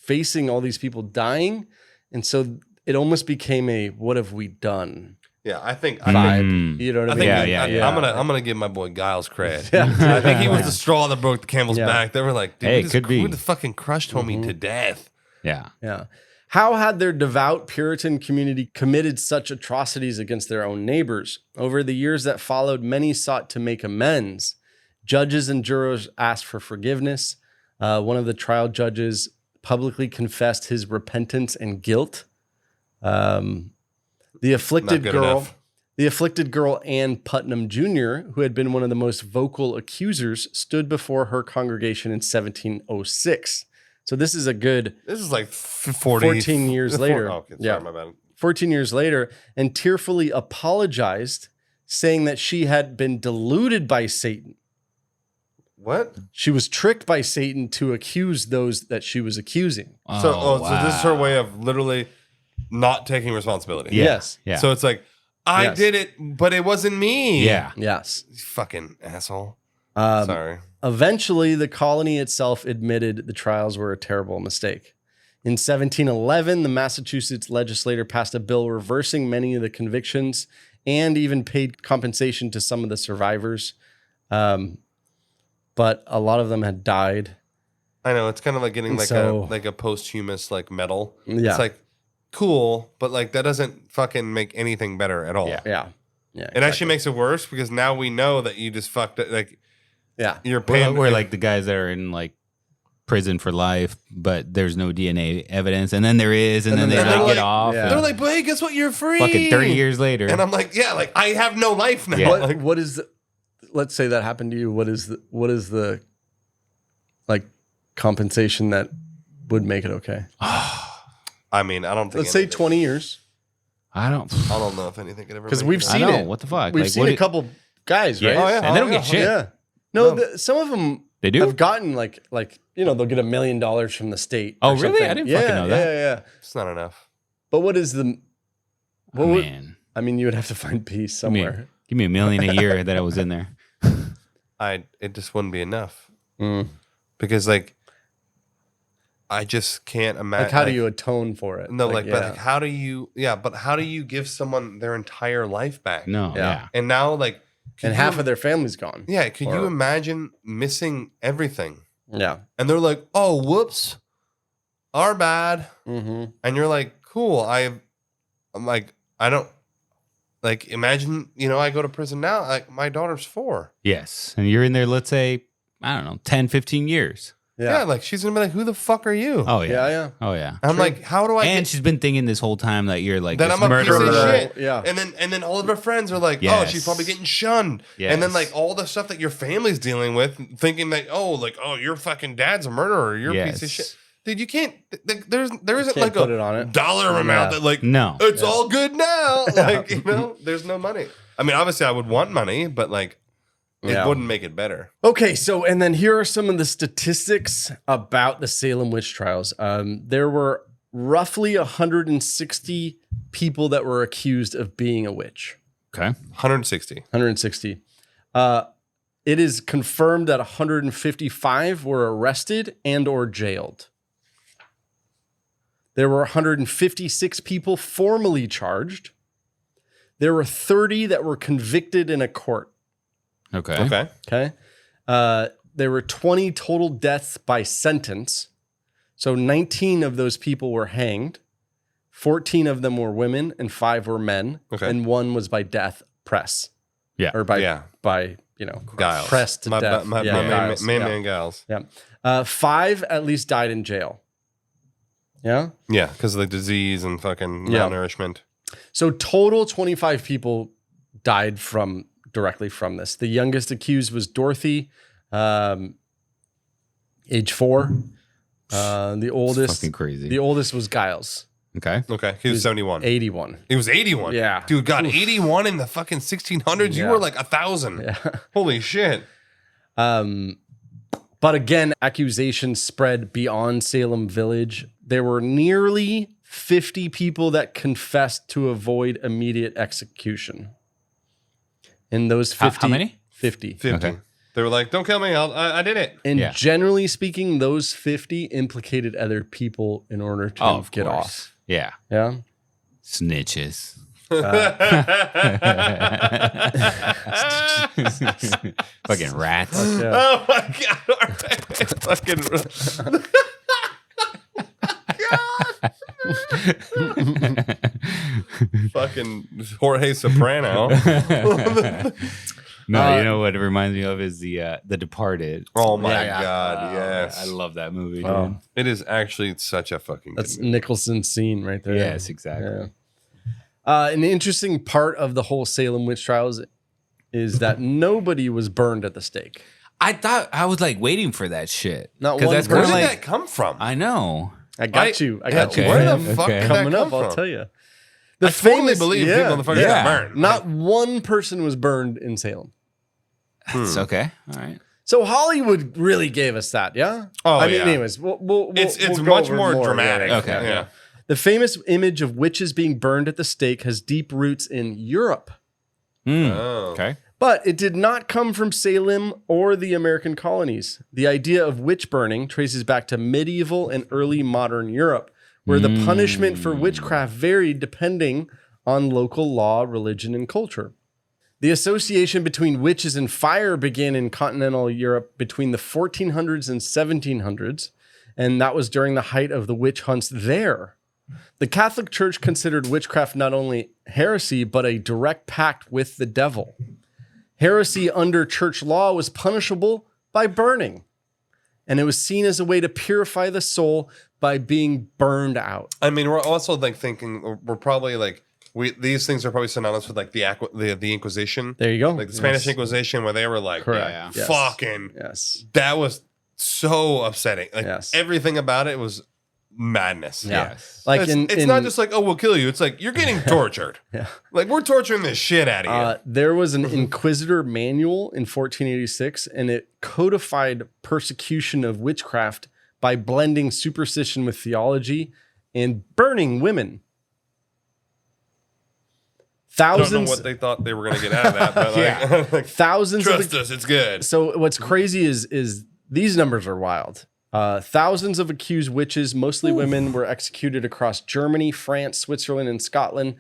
facing all these people dying. And so it almost became a, what have we done? Yeah, I think Vibe. You know what I mean? Yeah. I'm gonna give my boy Giles credit. Yeah. I think he was the straw that broke the camel's back. They were like, dude, Hey, we could be. the fucking crushed homie to death. Yeah. Yeah. How had their devout Puritan community committed such atrocities against their own neighbors? Over the years that followed, many sought to make amends. Judges and jurors asked for forgiveness. One of the trial judges publicly confessed his repentance and guilt. The afflicted girl, Ann Putnam Jr., who had been one of the most vocal accusers, stood before her congregation in 1706. So this is like 14 years later. Okay, sorry, my bad. 14 years later, and tearfully apologized, saying that she had been deluded by Satan. What? She was tricked by Satan to accuse those that she was accusing. So this is her way of literally not taking responsibility. Yeah. Yes. Yeah. So it's like, I did it, but it wasn't me. Yeah. Yes. You fucking asshole. Um, Sorry. Eventually, the colony itself admitted the trials were a terrible mistake. In 1711, the Massachusetts legislature passed a bill reversing many of the convictions and even paid compensation to some of the survivors. But a lot of them had died. I know, it's kind of like getting like a posthumous like medal. Yeah. It's like cool, but like that doesn't fucking make anything better at all. Yeah. It actually makes it worse because now we know that you just fucked it. Like, yeah, you're paying. We're like the guys that are in like prison for life, but there's no DNA evidence, and then there is, and then they like get off. yeah. They're like, but hey, guess what? You're free. Fucking 30 years later. And I'm like, yeah, like I have no life now. Yeah. Like, What is let's say that happened to you. What is the like compensation that would make it okay? I mean, I don't think. Let's say 20 years. I don't know if anything could ever. Because make we've it. seen I know. it. What the fuck? We've Like, seen what a do- couple guys, right? Yeah. And they don't get shit. Yeah. No, some of them They do? have gotten like they'll get $1 million from the state. Oh, or really? something. I didn't fucking know that. Yeah. It's not enough. But what is the? Oh, man. I mean, you would have to find peace somewhere. Give me $1 million a year that I was in there. It just wouldn't be enough because like I just can't imagine. Like, how do you atone for it? No, but like, how do you? Yeah, but how do you give someone their entire life back? No. Yeah. And now, like, and half of their family's gone. Yeah, could you imagine missing everything? Yeah. And they're like, "Oh, whoops, our bad." Mm-hmm. And you're like, "Cool." I'm like, I don't like. Imagine, I go to prison now. Like, my daughter's 4. Yes. And you're in there, let's say, I don't know, 10, 15 years. Yeah, like she's gonna be like, "Who the fuck are you?" Oh, yeah. Yeah. Oh, yeah. And I'm like, "How do I?" And she's been thinking this whole time that you're like that this I'm a piece murderer. of shit. Yeah. And then all of her friends are like, "Oh, Yes. she's probably getting shunned." Yes. And then like all the stuff that your family's dealing with, thinking that, "Oh, your fucking dad's a murderer. You're a piece of shit." Dude, you can't. There isn't like put a it on it. dollar amount that like. No. It's all good now. Like there's no money. I mean, obviously, I would want money, but like, it wouldn't make it better. Okay, so and then here are some of the statistics about the Salem Witch Trials. There were roughly 160 people that were accused of being a witch. Okay. 160. 160. It is confirmed that 155 were arrested and or jailed. There were 156 people formally charged. There were 30 that were convicted in a court. Okay. Okay. There were 20 total deaths by sentence. So 19 of those people were hanged. 14 of them were women and 5 were men. Okay. And 1 was by death press. Yeah. Or by Giles. pressed to death. Giles. Man, Giles. Yeah. 5 at least died in jail. Yeah. Yeah, because of the disease and fucking Yeah. malnourishment. So total 25 people died directly from this. The youngest accused was Dorothy, age 4. The oldest, fucking crazy. The oldest was Giles, Okay. Okay, he was 71. 81. He was 81. Yeah. Dude, God, 81 in the fucking 1600s. You Yeah. were like 1,000. Yeah. Holy shit. But again, accusations spread beyond Salem Village. There were nearly 50 people that confessed to avoid immediate execution. In those 50, How many? 50. 50. Okay. They were like, don't kill me. I did it. And Yeah. generally speaking, those 50 implicated other people in order to Of get course. off. Yeah. Yeah. Snitches. Fucking rats. Yeah. Oh my God. Fucking. Fucking Jorge Soprano. No, you know what it reminds me of is the Departed. Oh my Yeah. God. Yes. I love that movie. Wow. Dude. It is actually such a fucking good That's movie. Nicholson's scene right there. Yes, exactly. Yeah. An interesting part of the whole Salem witch trials is that nobody was burned at the stake. I was like waiting for that shit. Not 'Cause one that's Where kind did of that like come from? I know. I got you. Okay. Where the Okay. fuck did that Coming come up, I'll from? tell you. I totally believe people in the fucking Yeah. got burned. Not one person was burned in Salem. It's okay. All right. So Hollywood really gave us that, yeah? Oh, I mean, yeah. anyways, we'll It's go much over more dramatic. yeah, Okay. Yeah. The famous image of witches being burned at the stake has deep roots in Europe, Oh. Okay. but it did not come from Salem or the American colonies. The idea of witch burning traces back to medieval and early modern Europe, where the punishment for witchcraft varied depending on local law, religion, and culture. The association between witches and fire began in continental Europe between the 1400s and 1700s, and that was during the height of the witch hunts there. The Catholic Church considered witchcraft not only heresy, but a direct pact with the devil. Heresy under church law was punishable by burning, and it was seen as a way to purify the soul by being burned out. I mean, we're also like thinking we're probably like these things are probably synonymous with like the Inquisition. There you go. Like the Spanish Yes. Inquisition, where they were like, Correct. Yeah. Yes. fucking, Yes. that was so upsetting. Like Yes. everything about it was madness. Yeah. Yes. Like it's not just like, oh, we'll kill you. It's like you're getting tortured. Yeah. Like we're torturing the shit out of you. There was an Inquisitor manual in 1486, and it codified persecution of witchcraft by blending superstition with theology and burning women. I don't know Thousands, what they thought they were going to get out of that, but like, like, thousands trust of us, it's good. So what's crazy is these numbers are wild. Thousands of accused witches, mostly women, were executed across Germany, France, Switzerland, and Scotland,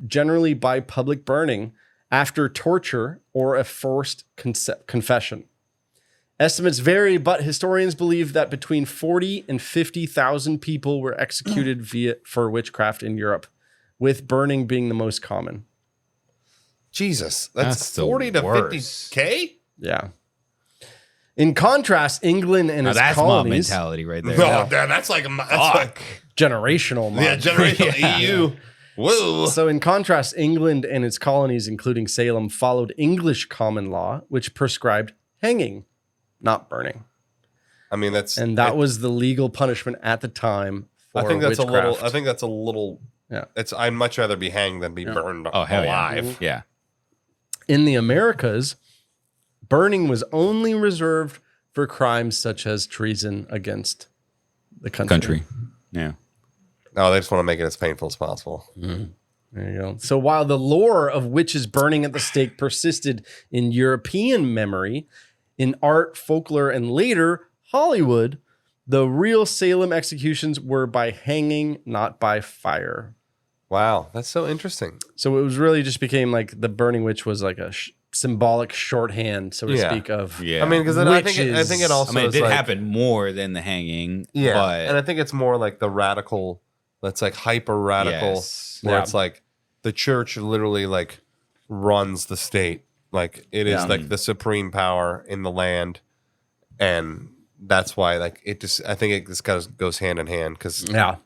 generally by public burning after torture or a forced confession. Estimates vary, but historians believe that between 40 and 50,000 people were executed for witchcraft in Europe, with burning being the most common. Jesus, That's that's the 40 to worst. 50K? Yeah. In contrast, England and Now its that's mob colonies, mentality right there. No, damn, that's like generational mob. yeah, generational EU. Whoa. So in contrast, England and its colonies, including Salem, followed English common law, which prescribed hanging, not burning. I mean, that's And that was the legal punishment at the time for I think that's witchcraft. a little. Yeah. I'd much rather be hanged than be burned Oh, hell alive. yeah. In the Americas, burning was only reserved for crimes such as treason against the country. Yeah. No, they just want to make it as painful as possible. There you go. So while the lore of witches burning at the stake persisted in European memory, in art, folklore, and later Hollywood, the real Salem executions were by hanging, not by fire. Wow, that's so interesting. So it was really just became like the burning witch was like a symbolic shorthand, so to Yeah. speak, of Yeah. I mean, because I think it Witches. also I mean, it is did like, happen more than the hanging. Yeah, But and I think it's more like the radical. That's like hyper radical, Yes. where Yeah. it's like the church literally like runs the state. Like it is Yeah. like the supreme power in the land, and that's why like it just. I think it just goes hand in hand because yeah.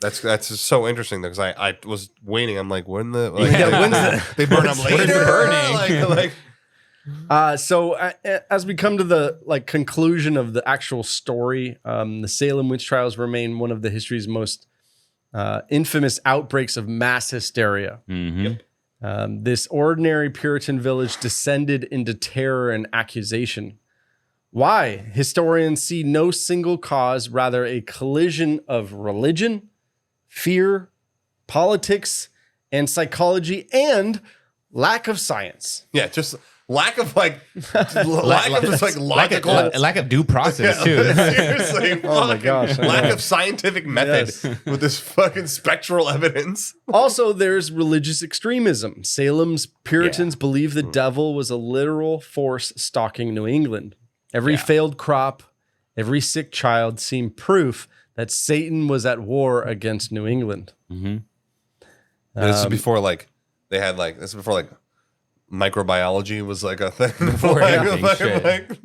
that's just so interesting because I was waiting. I'm like, when the when's they burn up later? burning? So as we come to the like conclusion of the actual story, the Salem witch trials remain one of the history's most infamous outbreaks of mass hysteria. This ordinary Puritan village descended into terror and accusation. Why? Historians see no single cause, rather a collision of religion, fear, politics, and psychology, and lack of science. Yeah, just lack of like logical, lack of due process too. Seriously, Oh my gosh, I lack know. of scientific method with this fucking spectral evidence. Also, there's religious extremism. Salem's Puritans believed the devil was a literal force stalking New England. Every failed crop, every sick child seemed proof that Satan was at war against New England. This is before like they had like this is before like microbiology was like a thing. Before everything, shit.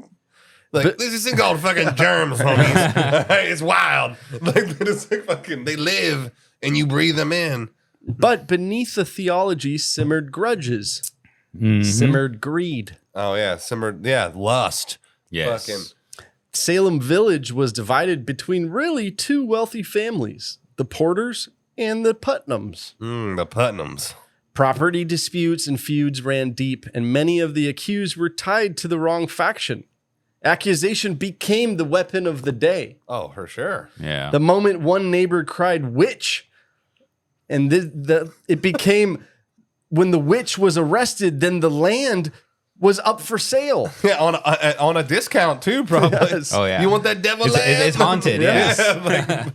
Like this is thing called fucking germs, homies. It's wild. Like it's like fucking they live and you breathe them in. But beneath the theology simmered grudges, simmered greed. Oh yeah, simmered. Yeah, lust. Yes. Fucking. Salem Village was divided between really two wealthy families, the Porters and the Putnams. The Putnams. Property disputes and feuds ran deep, and many of the accused were tied to the wrong faction. Accusation became the weapon of the day. Oh, for sure. Yeah. The moment one neighbor cried witch, and it became when the witch was arrested, then the land was up for sale. Yeah, on a discount too, probably. Yes. Oh yeah. You want that devil It's, land? it's haunted. Yes. Like,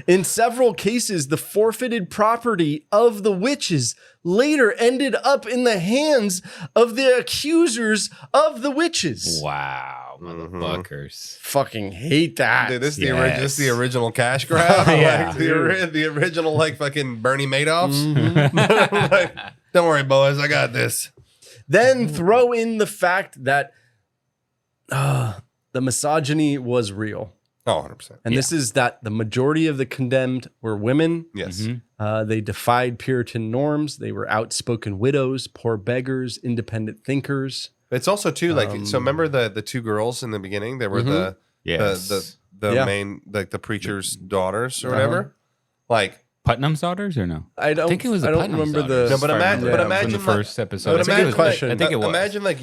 In several cases, the forfeited property of the witches later ended up in the hands of the accusers of the witches. Wow, motherfuckers. Fucking hate that. dude, this is Yes. this is the original cash grab. Yeah. Like the original like fucking Bernie Madoffs. Like, don't worry, boys, I got this. Then throw in the fact that the misogyny was real. Oh, 100%. And this is that the majority of the condemned were women. Yes. They defied Puritan norms. They were outspoken widows, poor beggars, independent thinkers. It's also too like so. Remember the two girls in the beginning? They were the Yeah. main like the preacher's daughters or whatever. Like Putnam's daughters or no? I think it was the I don't Putnam's remember daughters. the. No, but if I imagine- remember but imagine from the like- first episode. but I think it was. imagine- I think it was. Imagine like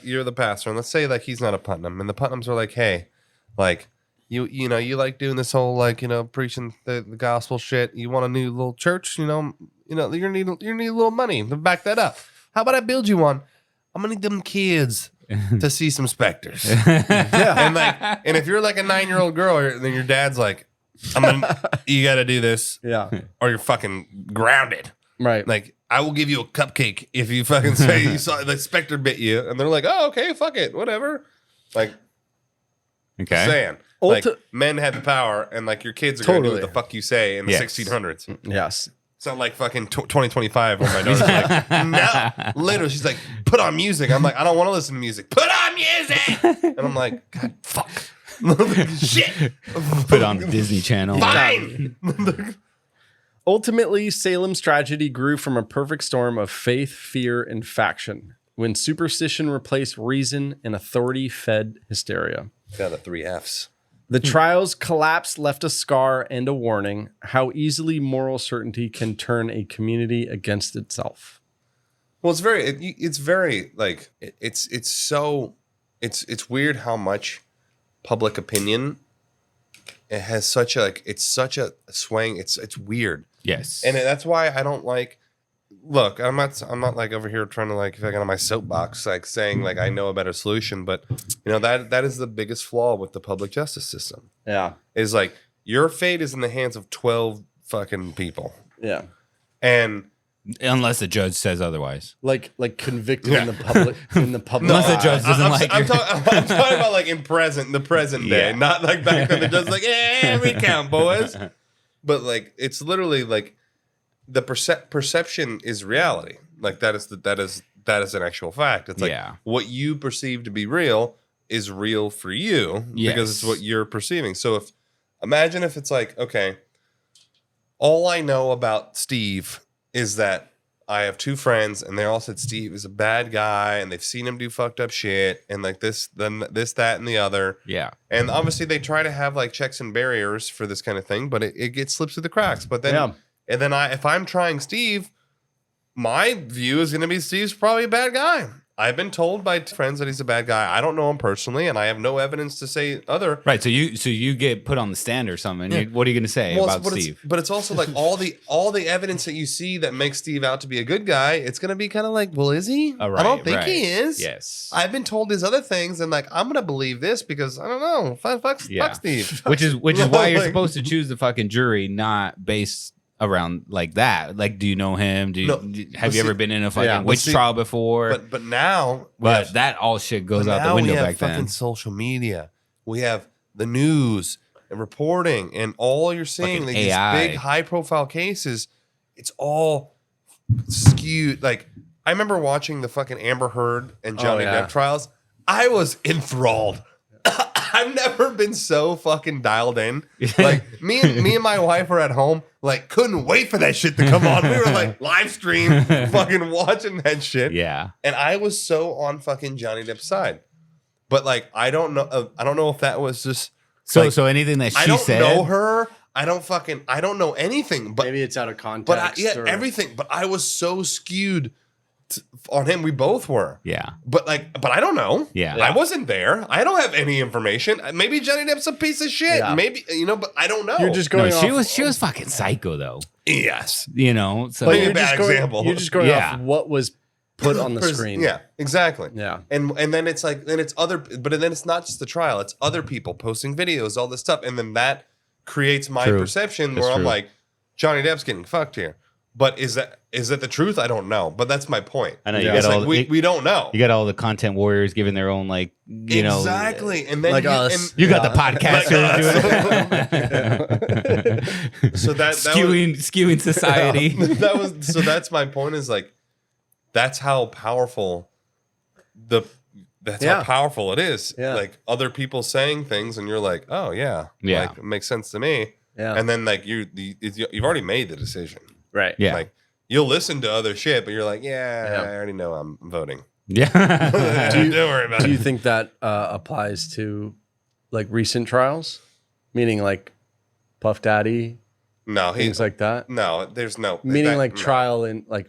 you're the pastor, and let's say like he's not a Putnam, and the Putnams are like, hey, like you know you like doing this whole like preaching the gospel shit. You want a new little church, you're gonna need a little money to back that up. How about I build you one? I'm gonna need them kids to see some specters. And if you're like a 9-year-old girl, then your dad's like, you got to do this, Yeah. or you're fucking grounded. Right. Like, I will give you a cupcake if you fucking say you saw the specter bit you, and they're like, oh, okay, fuck it, whatever. Like, Okay. saying, like, men had the power, and like your kids are gonna do what the fuck you say in the Yes. 1600s. Yes. It's not like fucking 2025 where my daughter's like, no. Literally, she's like, put on music. I'm like, I don't want to listen to music. Put on music. And I'm like, God, fuck. Shit. Put on the Disney Channel. Fine. Ultimately, Salem's tragedy grew from a perfect storm of faith, fear, and faction when superstition replaced reason and authority fed hysteria. Got the 3 Fs. The trials collapse left a scar and a warning how easily moral certainty can turn a community against itself. Well, it's very like it's weird how much public opinion it has such a it's such a swing. It's weird. Yes. And that's why I don't like. Look, I'm not like over here trying to like get on my soapbox, like saying like I know a better solution, but that is the biggest flaw with the public justice system. Yeah. Is like your fate is in the hands of 12 fucking people, Yeah. and Unless the judge says otherwise. Like convicted in the public Unless the judge doesn't like I'm you. talking about like in the present day, Yeah. not like back then. The judge's like, recount, boys. But like it's literally like the perception is reality. Like that is an actual fact. It's like what you perceive to be real is real for you because it's what you're perceiving. So imagine if it's like, okay, all I know about Steve is that I have 2 friends and they all said Steve is a bad guy and they've seen him do fucked up shit and like this, then this, that, and the other. Yeah. And obviously they try to have like checks and barriers for this kind of thing, but it gets slipped through the cracks. But then, and then if I'm trying Steve, my view is going to be Steve's probably a bad guy. I've been told by friends that he's a bad guy. I don't know him personally, and I have no evidence to say other. Right. So you get put on the stand or something. Yeah. What are you going to say about Steve? But it's also like all the evidence that you see that makes Steve out to be a good guy. It's going to be kind of like, well, is he? Right, I don't think he is. Yes. I've been told these other things, and like I'm going to believe this because I don't know. Fuck Steve. Which is why you're supposed to choose the fucking jury, not based around like that. Like, do you know him? Have you ever been in a fucking witch trial before? But now, that all shit goes out the window back then. We have fucking social media. We have the news and reporting, and all you're seeing like, these big high profile cases. It's all skewed. Like I remember watching the fucking Amber Heard and Johnny Depp trials. I was enthralled. I've never been so fucking dialed in. Like me and my wife were at home, like couldn't wait for that shit to come on. We were like live stream, fucking watching that shit. Yeah, and I was so on fucking Johnny Depp's side. But like, I don't know if that was just so anything that she said. I don't know her. I don't know anything. But maybe it's out of context. But everything. But I was so skewed on him. We both were. Yeah. But I don't know. Yeah. I wasn't there. I don't have any information. Maybe Johnny Depp's a piece of shit. Yeah. Maybe, but I don't know. You're just going off. She was fucking psycho though. Yes. So but you're bad example. You're just going off what was put on the screen. Yeah, exactly. Yeah. And then it's like, then it's other, but then it's not just the trial. It's other people posting videos, all this stuff. And then that creates my perception where I'm like, Johnny Depp's getting fucked here. But is that the truth? I don't know. But that's my point. I know you got all we don't know. You got all the content warriors giving their own exactly. And then like us. You got the podcasters doing so that skewing society. That's my point is like that's how powerful how powerful it is. Yeah. Like other people saying things and you're like, oh yeah. Like it makes sense to me. Yeah. And then like you've already made the decision. Right. Yeah. Like you'll listen to other shit, but you're like, I already know I'm voting. Yeah. Don't worry about it. Do you think that applies to like recent trials? Meaning like Puff Daddy? No, things like that? No, there's no. Meaning like trial and like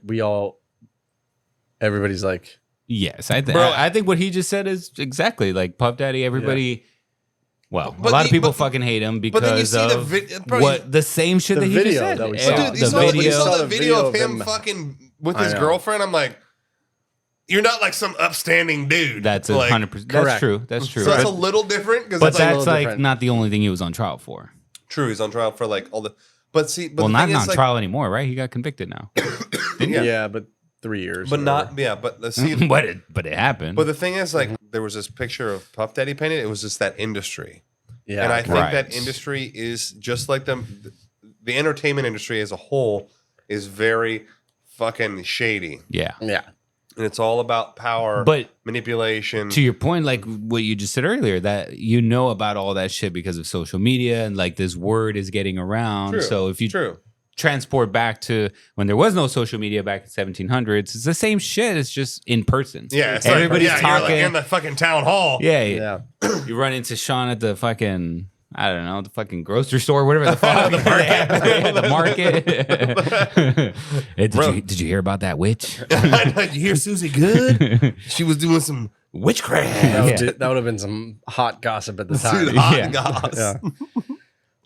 everybody's like. Yes. I think what he just said is exactly like Puff Daddy, everybody. Yeah. Well, a lot of people fucking hate him because of the same shit that he just said. That we saw. You saw the video of him fucking with his girlfriend. I'm like, you're not like some upstanding dude. That's 100%. That's true. That's true. So that's a little different. But that's like not the only thing he was on trial for. True, he's on trial for like all the. But see, not on trial anymore, right? He got convicted now. Yeah, but 3 years. But not. Yeah, but see, but it happened. But the thing is, like, there was this picture of Puff Daddy painted. It was just that industry. Yeah, and I think that industry is just like the entertainment industry as a whole is very fucking shady. Yeah. Yeah. And it's all about power, manipulation. To your point, like what you just said earlier, that you know about all that shit because of social media and like this word is getting around. True. So if you transport back to when there was no social media back in 1700s, it's the same shit. It's just in person. Yeah, it's everybody's talking. You're like in the fucking town hall. Yeah. You run into Sean at the fucking, I don't know, the fucking grocery store, whatever the fuck. The market. Hey, did you hear about that witch? Did you hear Susie Good? She was doing some witchcraft. That would have been some hot gossip at the time. Dude, hot gossip. Yeah.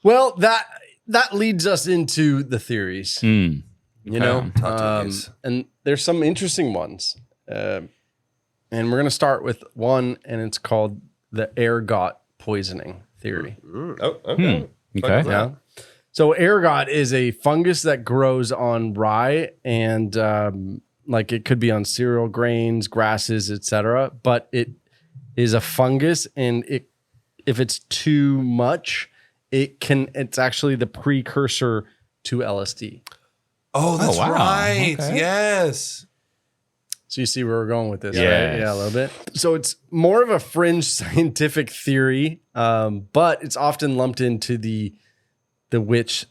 Well, that leads us into the theories. You know, and there's some interesting ones. And we're going to start with one, and it's called the ergot poisoning theory. Oh, okay. Okay. Yeah. So ergot is a fungus that grows on rye and like it could be on cereal grains, grasses, etc. But it is a fungus, and if it's too much, it's actually the precursor to LSD. Oh, that's wow. right. Okay. Yes. So you see where we're going with this, Yes. right? Yeah, a little bit. So it's more of a fringe scientific theory, but it's often lumped into the witch,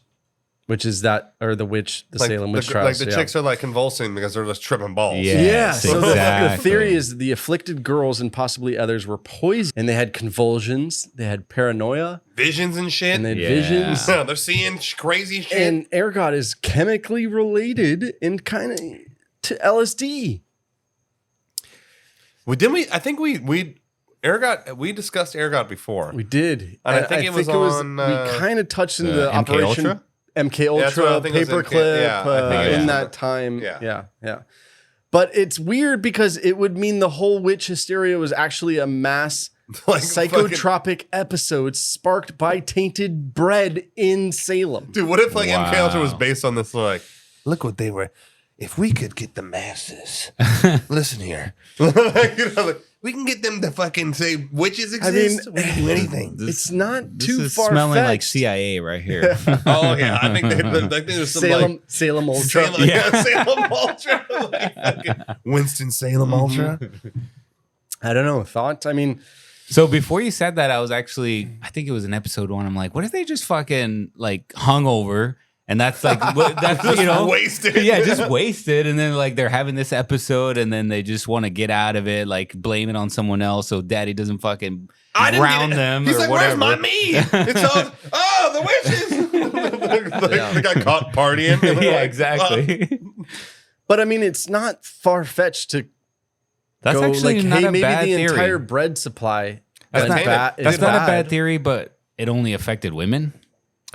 the Salem Witch Trials. Like the chicks are like convulsing because they're just tripping balls. Yes, So the exactly. theory is the afflicted girls and possibly others were poisoned, and they had convulsions, they had paranoia, Visions and shit. and they had visions. They're seeing crazy shit. And ergot is chemically related and kind of to LSD. Well, didn't we? I think we discussed Ergot before. We did. And I think it was on. We kind of touched into MK Operation Ultra? MK That's what I Ultra, think it was Paperclip, yeah, I think it in was. that time. Yeah. Yeah. But it's weird because it would mean the whole witch hysteria was actually a mass Like psychotropic episode sparked by tainted bread in Salem. Dude, what if like Wow. MK Ultra was based on this? Like, look what they were. If we could get the masses, listen here. Like, we can get them to fucking say witches exist. We can do anything. It's not This too is far smelling like fetched. CIA right here. Oh yeah, I think there's some Salem Ultra. Salem Ultra, like fucking Winston Salem Ultra. I don't know. Thoughts? I mean, So before you said that, I think it was in episode 1. I'm like, what if they just fucking like hungover? And that's like, that's, wasted. Yeah, just wasted. And then like they're having this episode and then they just want to get out of it, like blame it on someone else so daddy doesn't fucking drown them He's or like, whatever. where's my meat? It's all, the witches. They got caught partying. And Yeah, like, exactly. but I mean, it's not far fetched to That's go actually like, not hey, a maybe bad the theory. entire bread supply. That's is not- bad- That's is not a bad. bad theory, but it only affected women.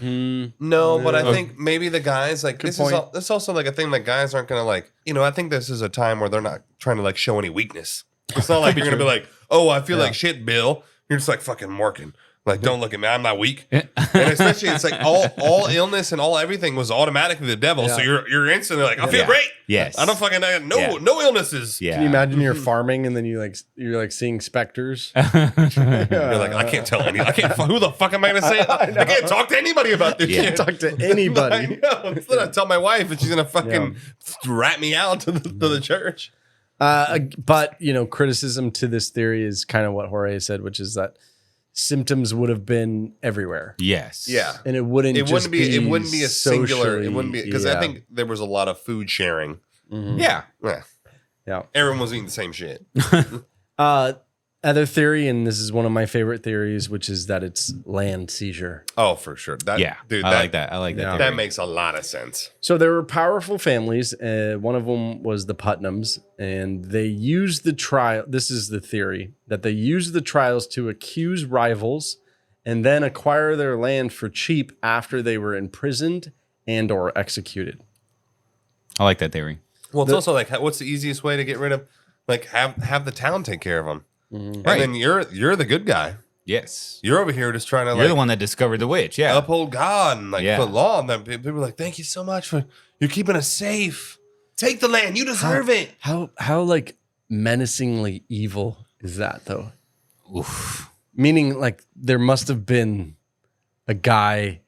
No, but I think maybe the guys like this point. is this also like a thing that guys aren't gonna like. I think this is a time where they're not trying to like show any weakness. It's not like you're gonna be like, oh, I feel like shit, Bill. You're just like fucking working. Like, don't look at me. I'm not weak. And especially, it's like all illness and all everything was automatically the devil. So you're instantly like, I feel great. Yes. I don't fucking no illnesses. Yeah. Can you imagine you're farming and then you're like seeing specters? You're like, I can't tell any. I can't. Who the fuck am I gonna say? I can't talk to anybody about this Yeah. shit. Talk to anybody. I know. Instead, I tell my wife, and she's gonna fucking rat me out to the church. But criticism to this theory is kind of what Jorge said, which is that symptoms would have been everywhere, Yes. Yeah. and it wouldn't. It wouldn't be. It wouldn't be a singular. It socially- wouldn't be because I think there was a lot of food sharing. Yeah. Yeah. Everyone was eating the same shit. Other theory, and this is one of my favorite theories, which is that it's land seizure. Oh, for sure. That, Yeah. dude. I like that. I like that. Yeah. That theory. makes a lot of sense. So there were powerful families. One of them was the Putnams, and they used the trial. This is the theory that they used the trials to accuse rivals and then acquire their land for cheap after they were imprisoned and or executed. I like that theory. Well, it's also like, what's the easiest way to get rid of? Like, have the town take care of them, and Right. then you're the good guy. Yes. You're over here just trying to You're like the one that discovered the witch. Yeah. uphold God and like Yeah. put law. And then people are like, thank you so much for you're keeping us safe. Take the land. You deserve it. How like menacingly evil is that though? Oof. Meaning like there must have been a guy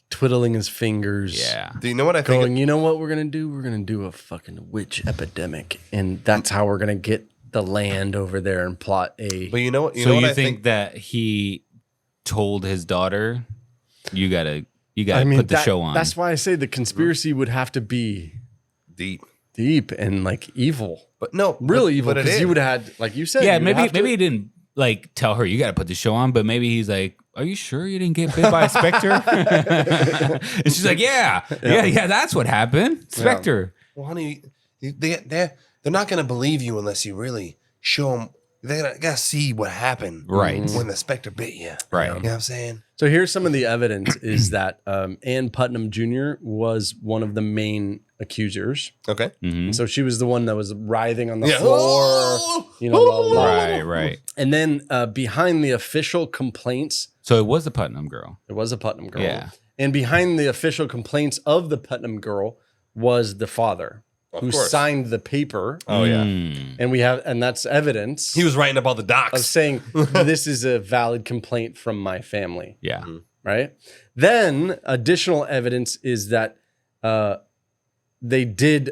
twiddling his fingers. Yeah. Do you know what I think? Going, you know what we're gonna do? We're gonna do a fucking witch epidemic, and that's how we're gonna get the land over there and plot a. But you know what? So know what you I think that he told his daughter, you gotta I mean, put the show on. That's why I say the conspiracy would have to be deep? deep and like evil, But no, really evil, But it because is. you would have had, like you said, yeah, you would have to- maybe he didn't like tell her you gotta put the show on, but maybe he's like, are you sure you didn't get bit by a specter? And she's like, yeah, that's what happened. Specter. Well, honey, they're not going to believe you unless you really show them. They gotta see what happened, Right. when the specter bit you. Right. You know what I'm saying? So here's some of the evidence: is that Ann Putnam Jr. was one of the main accusers. Okay. Mhm. So she was the one that was writhing on the Yeah. floor, la. Right. And then behind the official complaints, So it was the Putnam girl. it was a Putnam girl. Yeah. And behind the official complaints of the Putnam girl was the father who course. signed the paper. Oh yeah. And that's evidence He was writing up all the of docs. saying this is a valid complaint from my family. Yeah. Right. Then additional evidence is that they did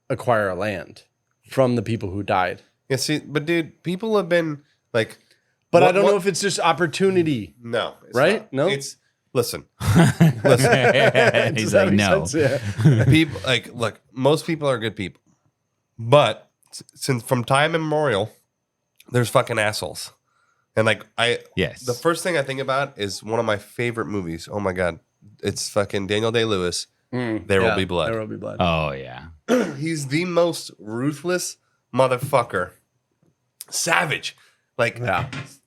acquire a land from the people who died. Yeah. See, but dude, people have been like, But I what- don't what- know if it's just opportunity. No. It's Right? not. No? It's listen. Does He's that like, make no. sense? Yeah. People like look. Most people are good people, but since from time immemorial, there's fucking assholes. And like Yes. the first thing I think about is one of my favorite movies. Oh my god, it's fucking Daniel Day-Lewis. There will be blood. There will be blood. Oh yeah. He's the most ruthless motherfucker savage, like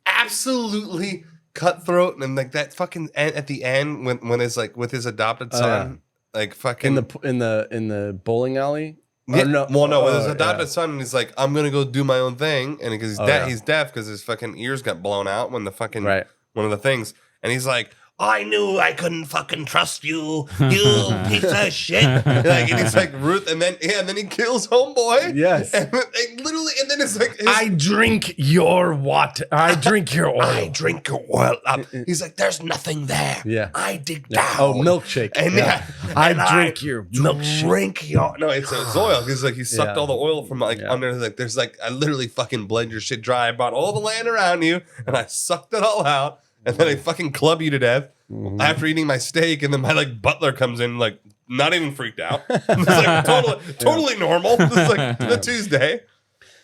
absolutely cutthroat, and like that fucking at the end when it's like with his adopted son, like fucking in the bowling alley. Yeah, no, with his adopted son, and he's like, I'm gonna go do my own thing, and because he's deaf because his fucking ears got blown out when the fucking one of the things, and he's like, I knew I couldn't fucking trust you, you piece of shit. Like, and he's like Ruth, and then he kills homeboy. Yes, and literally, and then it's like, I drink your water. I drink your oil. I drink your oil. He's like, there's nothing there. Yeah, I dig down. Oh, milkshake. And I drink your milkshake. Drink your it's oil. He's like, he sucked all the oil from like under. Like, there's like, I literally fucking blend your shit dry. I bought all the land around you, and I sucked it all out. And then I fucking club you to death after eating my steak, and then my like butler comes in, like not even freaked out. It's like totally normal. It's like the Tuesday.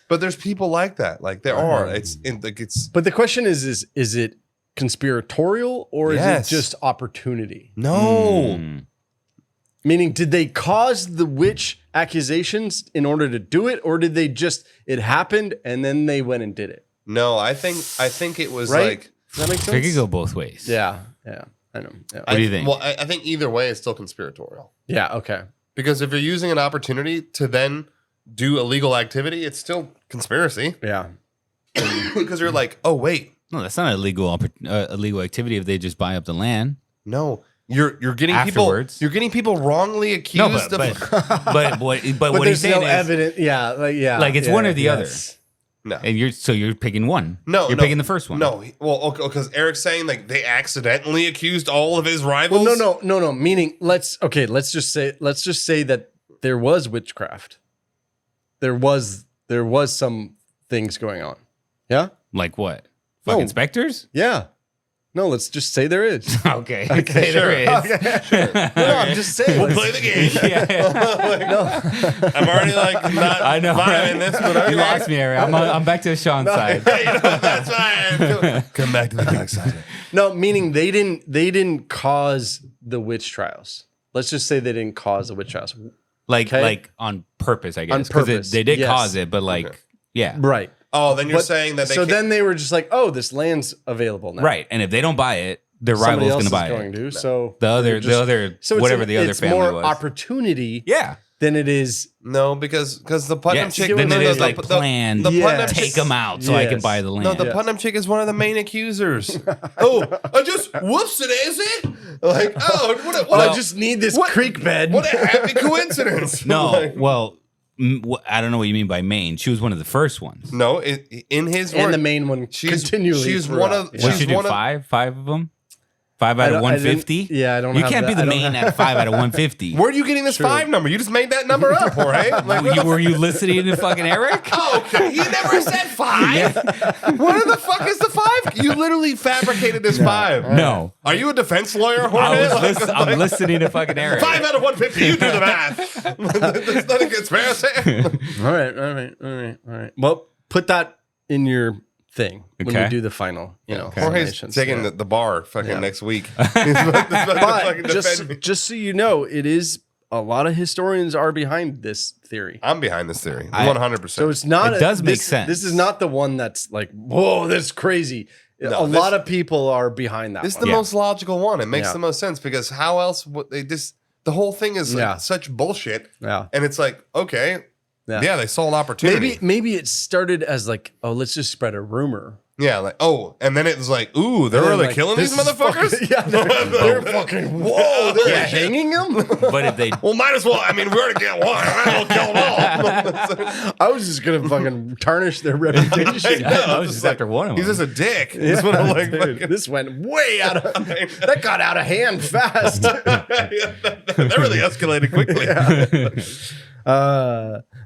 But there's people like that. Like there are. But the question is it conspiratorial or is it just opportunity? No. Meaning, did they cause the witch accusations in order to do it, or did they just it happened and then they went and did it? No, I think it was like. Does that make sense? It could go both ways. Yeah, I know. Yeah. What do you think? Well, I think either way is still conspiratorial. Yeah, okay. Because if you're using an opportunity to then do illegal activity, it's still conspiracy. Yeah. Because you're like, oh wait, No, that's not illegal activity if they just buy up the land. no, you're getting Afterwards. people. You're getting people wrongly accused No, of. but what he's there's saying no is evidence. like it's one or the other. No, And you're picking one. no, you're picking the first one. No, well, because Eric's saying like they accidentally accused all of his rivals. Well, no. Meaning, let's just say that there was witchcraft. There was some things going on. Yeah. Like what? Fucking specters? Yeah. No, let's just say there is. Okay. Okay, there is. No, I'm just saying. We'll play the game. I'm already like not I know, vibing this, but okay. You lost me, Eric. I'm back to Sean's side. That's fine. Come back to the dark side. No, meaning they didn't cause the witch trials. Let's just say they didn't cause the witch trials. Like on purpose, I guess. On purpose. They did Yes. cause it, but yeah. Right. Oh, then you're But- saying that they so can't- then they were just like, oh, this land's available now. Right. And if they don't buy it, their Somebody rival's else going to is buy going it. to. So The other, so whatever the other it's family more was. opportunity Yeah. than it is. No, because the Putnam Yes. chick. Then no, it no, is the- like the- planned. The Yes. Putnam Take chick. them out so I can Yes. buy the land. No, the Putnam chick is one of the main accusers. Oh, I just whoops it, is it? Like, oh, what I just need this creek bed. what a happy coincidence. No, Like, well, I don't know what you mean by main. She was one of the first ones. no, in his and word, the main one continually. She's throughout. one of. Yeah. What she do? one of- Five of them? 5 out of I didn't- 150? yeah, I don't You have can't that. be I the don't main at 5 out of 150. Where are you getting this 5 number? You just made that number up, Jorge. Like, Were you listening to fucking Eric? oh, okay. He never said 5. What the fuck is the 5? You literally fabricated this 5. No. Are you a defense lawyer, Jorge? I'm listening to fucking Eric. 5 out of 150. You do the math. There's nothing conspiracy. All right. Well, put that in your thing when Okay. you do the final. Jorge's examinations. taking Yeah. the bar fucking next week. He's about to fucking But defend me. just so you know, it is a lot of historians are behind this theory. I'm behind this theory. 100%. So it's not. It does make sense. This is not the one that's like, whoa, that's crazy. No, a lot of people are behind that. This is one. the most logical one. It makes Yeah. the most sense because how else would they just the whole thing is like Yeah. such bullshit. Yeah. And it's like, okay, Yeah. yeah, they saw an opportunity. Maybe it started as like, oh, let's just spread a rumor. Yeah, like, oh, and then it was like, ooh, they're And then, really like, killing these this is motherfuckers? fucking- yeah, they're fucking. Whoa, they're hanging them. But if they Well, might as well. I mean, we already get one. I don't kill them all. I was just gonna fucking tarnish their reputation. I was just after one of them. He's just a dick. That's what I'm like. Dude, fucking- this went way out of. That got out of hand fast. that really escalated quickly.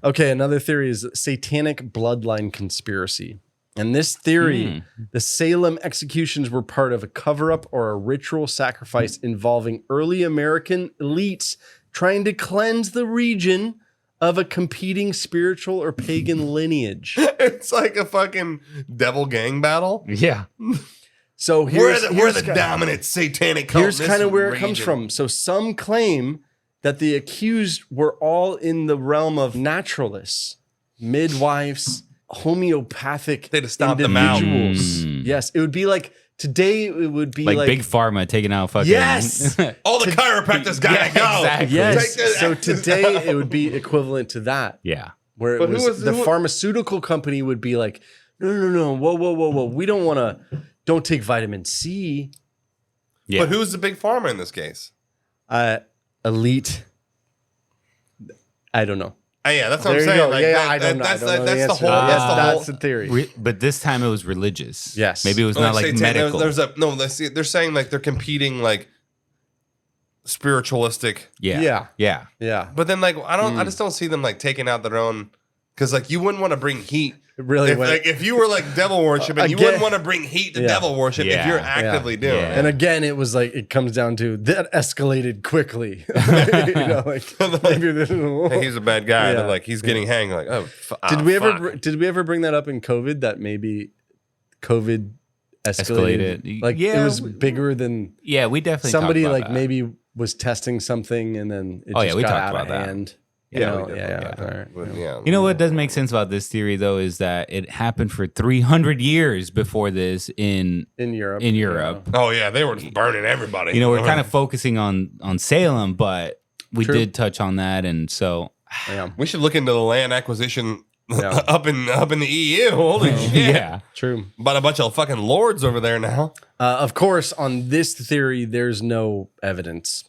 Okay, another theory is satanic bloodline conspiracy. And this theory, the Salem executions were part of a cover-up or a ritual sacrifice involving early American elites trying to cleanse the region of a competing spiritual or pagan lineage. It's like a fucking devil gang battle. yeah. So We're the dominant satanic cult. Here's in kind of this where it comes region. from. So some claim that the accused were all in the realm of naturalists, midwives, homeopathic They'd have stomped them out. individuals. Yes, it would be like today. It would be like big pharma taking out fucking. Yes. All the chiropractors gotta go. Exactly. Yes. So today it would be equivalent to that. Yeah. Where it was the pharmaceutical company would be like, no, whoa. We don't take vitamin C. Yeah. But who's the big pharma in this case? Elite. I don't know. Yeah, that's what There I'm you saying. go. Like, Yeah, I don't know. That's I don't know the answer. whole. Yes, That's the that's whole. the theory. But this time it was religious. Yes. Maybe it was not like medical. Let's see. They're saying like they're competing like spiritualistic. Yeah. But then like I just don't see them like taking out their own, because like you wouldn't want to bring heat. Really, If you were like devil worshiping, you wouldn't want to bring heat to devil worship if you're actively doing it. And again, it was like it comes down to that escalated quickly. Maybe He's a bad guy, but like he's getting hanged. Like, did we ever bring that up in COVID? That maybe COVID escalated. Like it was bigger than. Yeah, we definitely somebody talked about like that. maybe was testing something and then it just we got talked out about of that. hand. Yeah. All right. You know what doesn't make sense about this theory though is that it happened for 300 years before this in Europe. Oh yeah, they were just burning everybody. You know, we're kind of focusing on Salem, but we True. did touch on that, and so we should look into the land acquisition Yeah. up in the EU. Holy shit! yeah. True. But a bunch of fucking lords over there now. Of course, on this theory, there's no evidence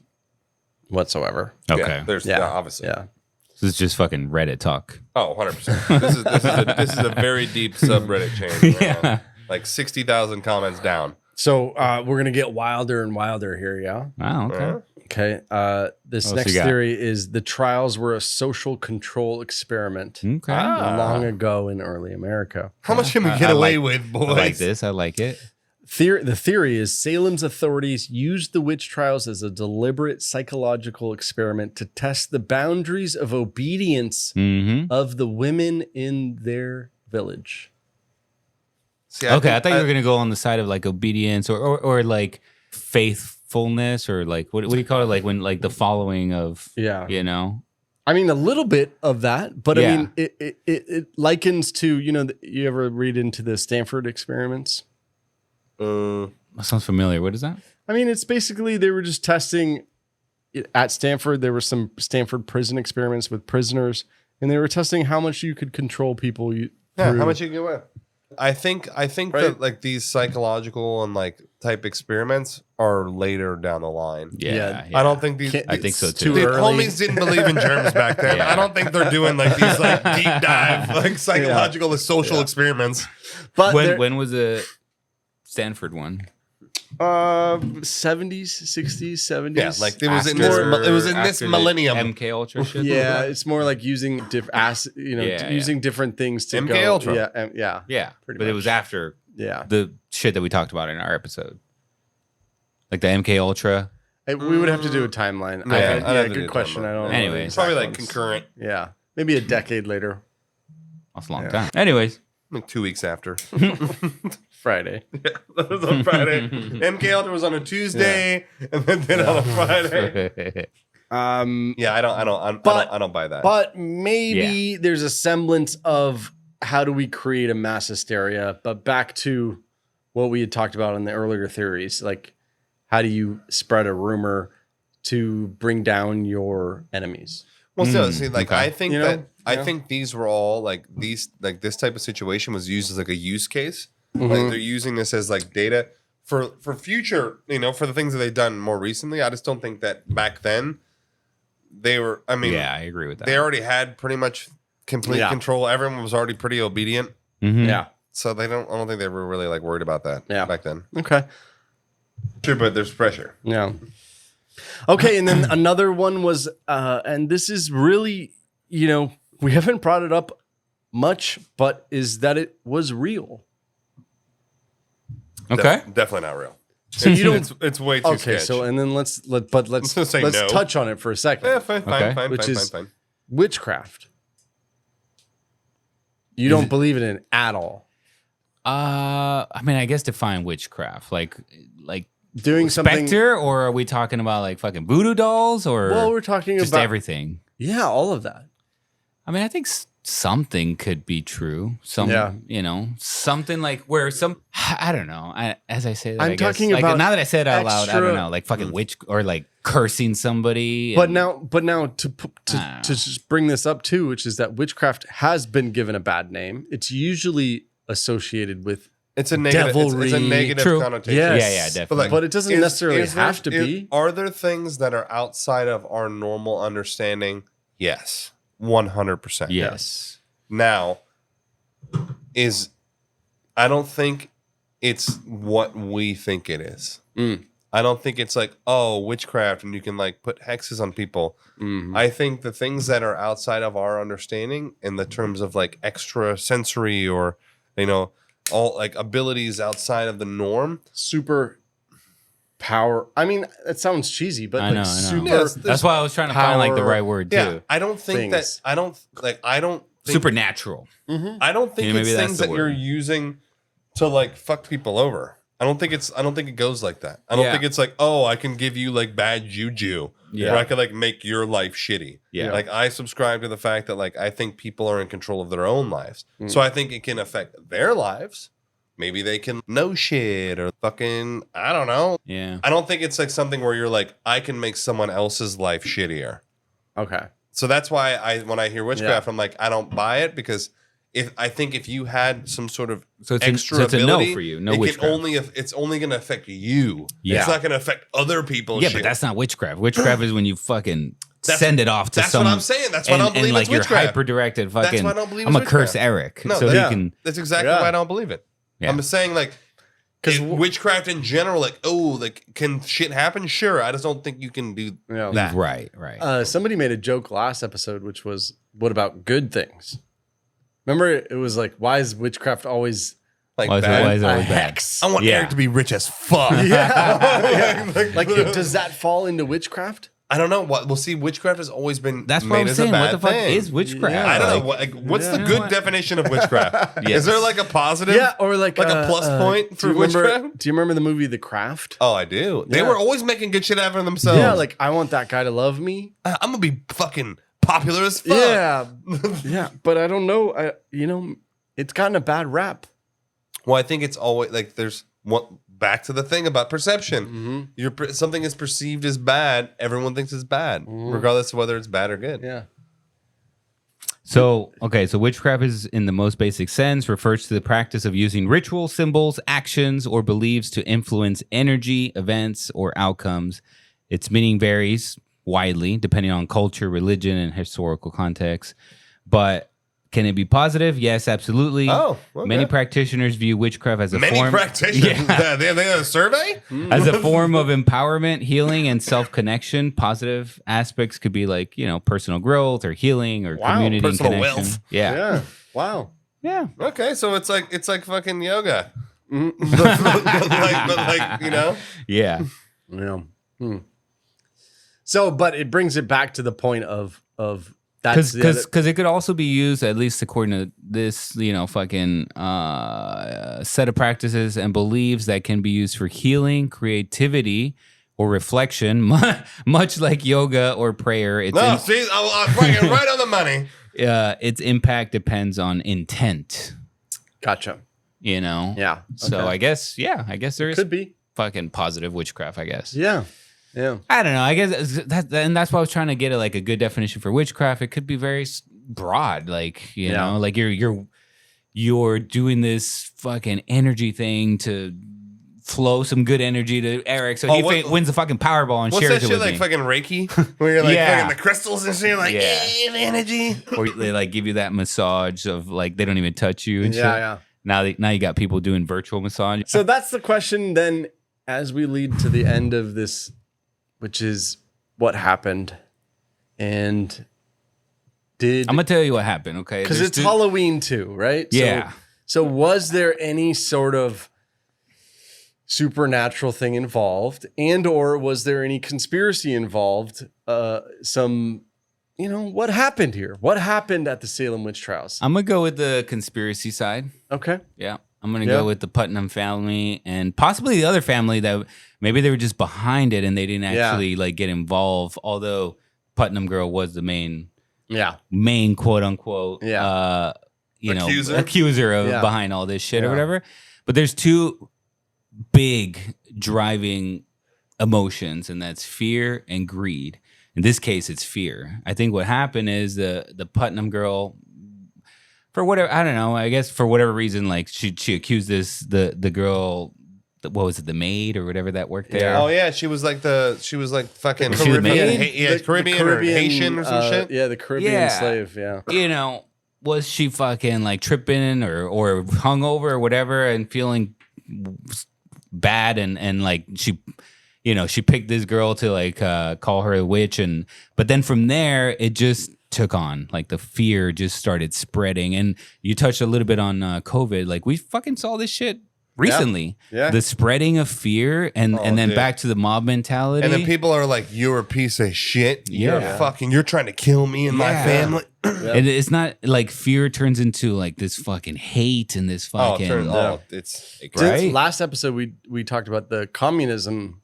whatsoever. Okay. Yeah, there's obviously. Yeah. This is just fucking Reddit talk. Oh, 100%. This is a very deep subreddit chain. Yeah. Like 60,000 comments down. So we're going to get wilder and wilder here, yeah? Wow. Okay. Okay. This else next you got? theory is the trials were a social control experiment Okay. long ago in early America. How much can we get away with, boys? I like this. I like it. The theory is Salem's authorities used the witch trials as a deliberate psychological experiment to test the boundaries of obedience Mm-hmm. of the women in their village. See, Okay, I thought you were gonna go on the side of like obedience or like faithfulness or like what do you call it? Like when like the following of you know. I mean, a little bit of that, but Yeah. I mean, it likens to, you ever read into the Stanford experiments? That sounds familiar. What is that? I mean, it's basically they were just testing at Stanford. There were some Stanford prison experiments with prisoners, and they were testing how much you could control people. how much you can get away. I think that like these psychological and like type experiments are later down the line. Yeah. I don't think these. I think so too. too The early. homies didn't believe in germs back then. Yeah. I don't think they're doing like these like deep dive like psychological and social experiments. But When was the Stanford one? 70s, 60s, 70s. Yeah, like it was in this millennium. MK Ultra shit. Yeah, it's more like using using different things to MK go. Ultra. Yeah. Yeah, Pretty but it much. was after Yeah. the shit that we talked about in our episode, like the MK Ultra. We would have to do a timeline. Yeah, I'd have to do good a question. timeline. I don't know. Anyway, the It's probably exact like ones. concurrent, Yeah. Maybe a decade later. That's a long time. Anyways, like 2 weeks after. Friday. That was on Friday. MK Ultra was on a Tuesday, and then on a Friday. Yeah, I don't buy that. But maybe there's a semblance of how do we create a mass hysteria? But back to what we had talked about in the earlier theories, like how do you spread a rumor to bring down your enemies? Well, still, see, like okay. I think You know? that I Yeah. think these were all like these like this type of situation was used as like a use case. Mm-hmm. Like they're using this as like data for future, for the things that they've done more recently. I just don't think that back then they were. I mean, yeah, I agree with that. they already had pretty much complete control. Everyone was already pretty obedient, Mhm. Yeah. so I don't think they were really like worried about that. Back then. Okay. Sure, but there's pressure. Yeah. Okay, and then another one was, and this is really, we haven't brought it up much, but is that it was real. Okay. Definitely not real. So you don't. It's way too Okay, sketch. so and then let's say no. touch on it for a second. Yeah, fine, Okay. fine. Witchcraft. You don't believe in it at all. I mean, I guess define witchcraft, like Doing something. Spectre, or are we talking about like fucking voodoo dolls, or Well, we're talking just about everything? Yeah, all of that. I mean, I think something could be true. Something like where I don't know. As I say that, I'm I guess, talking like, about now that I said it out loud, I extra- don't know, like fucking witch or like cursing somebody. But now to just bring this up too, which is that witchcraft has been given a bad name. It's usually associated with It's a negative. It's a Devilry. negative True. connotation. Yes. Yeah, definitely. but it doesn't necessarily have to be. Are there things that are outside of our normal understanding? Yes, 100%. yes. Now, I don't think it's what we think it is. I don't think it's like, oh, witchcraft and you can like put hexes on people. I think the things that are outside of our understanding in the terms of like extra sensory or, all like abilities outside of the norm. Super power. I mean, it sounds cheesy, but I know. super. Yes, That's why I was trying to find like the right word Yeah, too. I don't think Things. I don't think Supernatural. I don't think Maybe it's that's things the that you're word. using to like fuck people over. I don't think it goes like that. I don't Yeah. think it's like, oh, I can give you like bad juju. Yeah. Or I could like make your life shitty. Yeah. Like I subscribe to the fact that like I think people are in control of their own lives. So I think it can affect their lives. Maybe they can know shit or fucking, I don't know. Yeah. I don't think it's like something where you're like, I can make someone else's life shittier. Okay. So that's why when I hear witchcraft, I'm like, I don't buy it because if you had some sort of So it's extra it's a ability, no for you. No it witchcraft. it's only going to affect you. Yeah. It's not going to affect other people. Yeah, but that's not witchcraft. Witchcraft is when you fucking That's- send it off to that's some. what I'm saying. That's why I don't believe like it's you're witchcraft. hyper directed. Fucking. That's why I don't believe I'm it's gonna curse witchcraft. Eric No, so he that's, can. that's exactly Yeah. why I don't believe it. Yeah. I'm just saying like. Because witchcraft in general, like, can shit happen? Sure. I just don't think you can do Yeah. that. Right. Somebody made a joke last episode, which was, "What about good things?" Remember, it was like, "Why is witchcraft always Like, Why is it bad. always a bad? hex?" I want Yeah. Eric to be rich as fuck. Yeah. Like, does that fall into witchcraft? I don't know. Well, see, witchcraft has always been That's made what I'm as saying. a bad What the fuck thing. is witchcraft? Yeah. I don't Like, know. What's the Yeah. good definition of witchcraft? Yes. Is there like a positive? Yeah, or like a plus point for witchcraft? Do you remember the movie The Craft? Oh, I do. They Yeah. were always making good shit out of themselves. Yeah, like I want that guy to love me. I'm gonna be fucking popular as fuck. Yeah, yeah, but I don't know. It's gotten a bad rap. Well, I think it's always like there's one back to the thing about perception. Something is perceived as bad. Everyone thinks it's bad, regardless of whether it's bad or good. Yeah. So witchcraft is, in the most basic sense, refers to the practice of using ritual symbols, actions, or beliefs to influence energy, events, or outcomes. Its meaning varies widely depending on culture, religion, and historical context. But can it be positive? Yes, absolutely. Oh, okay. Many practitioners view witchcraft as a Many form. practitioners. Yeah. They got a survey? As a form of empowerment, healing, and self-connection. Positive aspects could be like, personal growth or healing or Wow, community and personal connection. wealth. Yeah. Yeah. Wow. Yeah. Okay, so it's like fucking yoga. but Yeah. Yeah. So, but it brings it back to the point of that's Because it could also be used, at least according to this, fucking set of practices and beliefs, that can be used for healing, creativity, or reflection, much like yoga or prayer. It's I'm fucking right on the money. its impact depends on intent. Gotcha. Yeah. So okay. I guess there is Could be. fucking positive witchcraft, I guess. Yeah. Yeah. I don't know. I guess and that's why I was trying to get like a good definition for witchcraft. It could be very broad, like like you're doing this fucking energy thing to flow some good energy to Eric, so he wins the fucking Powerball and What's shares that it shit with like me. fucking Reiki? Where you're like fucking the crystals and shit, like Yeah. energy. Or they like give you that massage of like they don't even touch you and shit. Yeah. Now you got people doing virtual massage. So that's the question then, as we lead to the end of this, which is what happened, and I'm gonna tell you what happened, okay? because There's it's Halloween too, right? Yeah. So was there any sort of supernatural thing involved, and or was there any conspiracy involved? What happened here? What happened at the Salem Witch Trials? I'm gonna go with the conspiracy side. Okay. Yeah. I'm going to go with the Putnam family and possibly the other family that maybe they were just behind it and they didn't actually like get involved. Although Putnam girl was the main main quote unquote accuser of behind all this shit or whatever. But there's two big driving emotions, and that's fear and greed. In this case, it's fear. I think what happened is the Putnam girl, for whatever, I don't know, I guess for whatever reason, like she accused the girl, what was it, the maid or whatever that worked there? Oh yeah, she was like fucking Caribbean, Caribbean or Haitian or some shit. Yeah, the Caribbean slave. Yeah, you know, was she fucking like tripping or hungover or whatever and feeling bad and like she picked this girl to like call her a witch, but then from there it just took on, like the fear just started spreading. And you touched a little bit on COVID, like we fucking saw this shit recently. Yeah. The spreading of fear and then back to the mob mentality. And then people are like, you're a piece of shit. You're trying to kill me and my family. And it's not like fear turns into like this fucking hate and this fucking it's right. Last episode we talked about the communism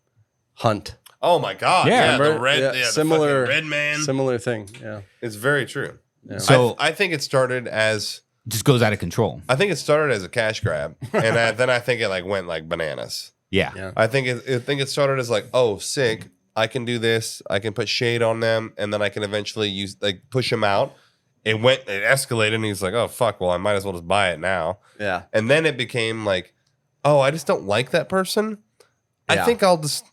hunt. Oh my God! Yeah, remember? the red, similar the red man, similar thing. Yeah, it's very true. Yeah. So I think it started as just goes out of control. I think it started as a cash grab, and then I think it like went like bananas. Yeah. I think it started as like, oh, sick, I can do this, I can put shade on them, and then I can eventually push them out. It escalated, and he's like, oh fuck, well I might as well just buy it now. Yeah, and then it became like, oh, I just don't like that person. I think I'll just.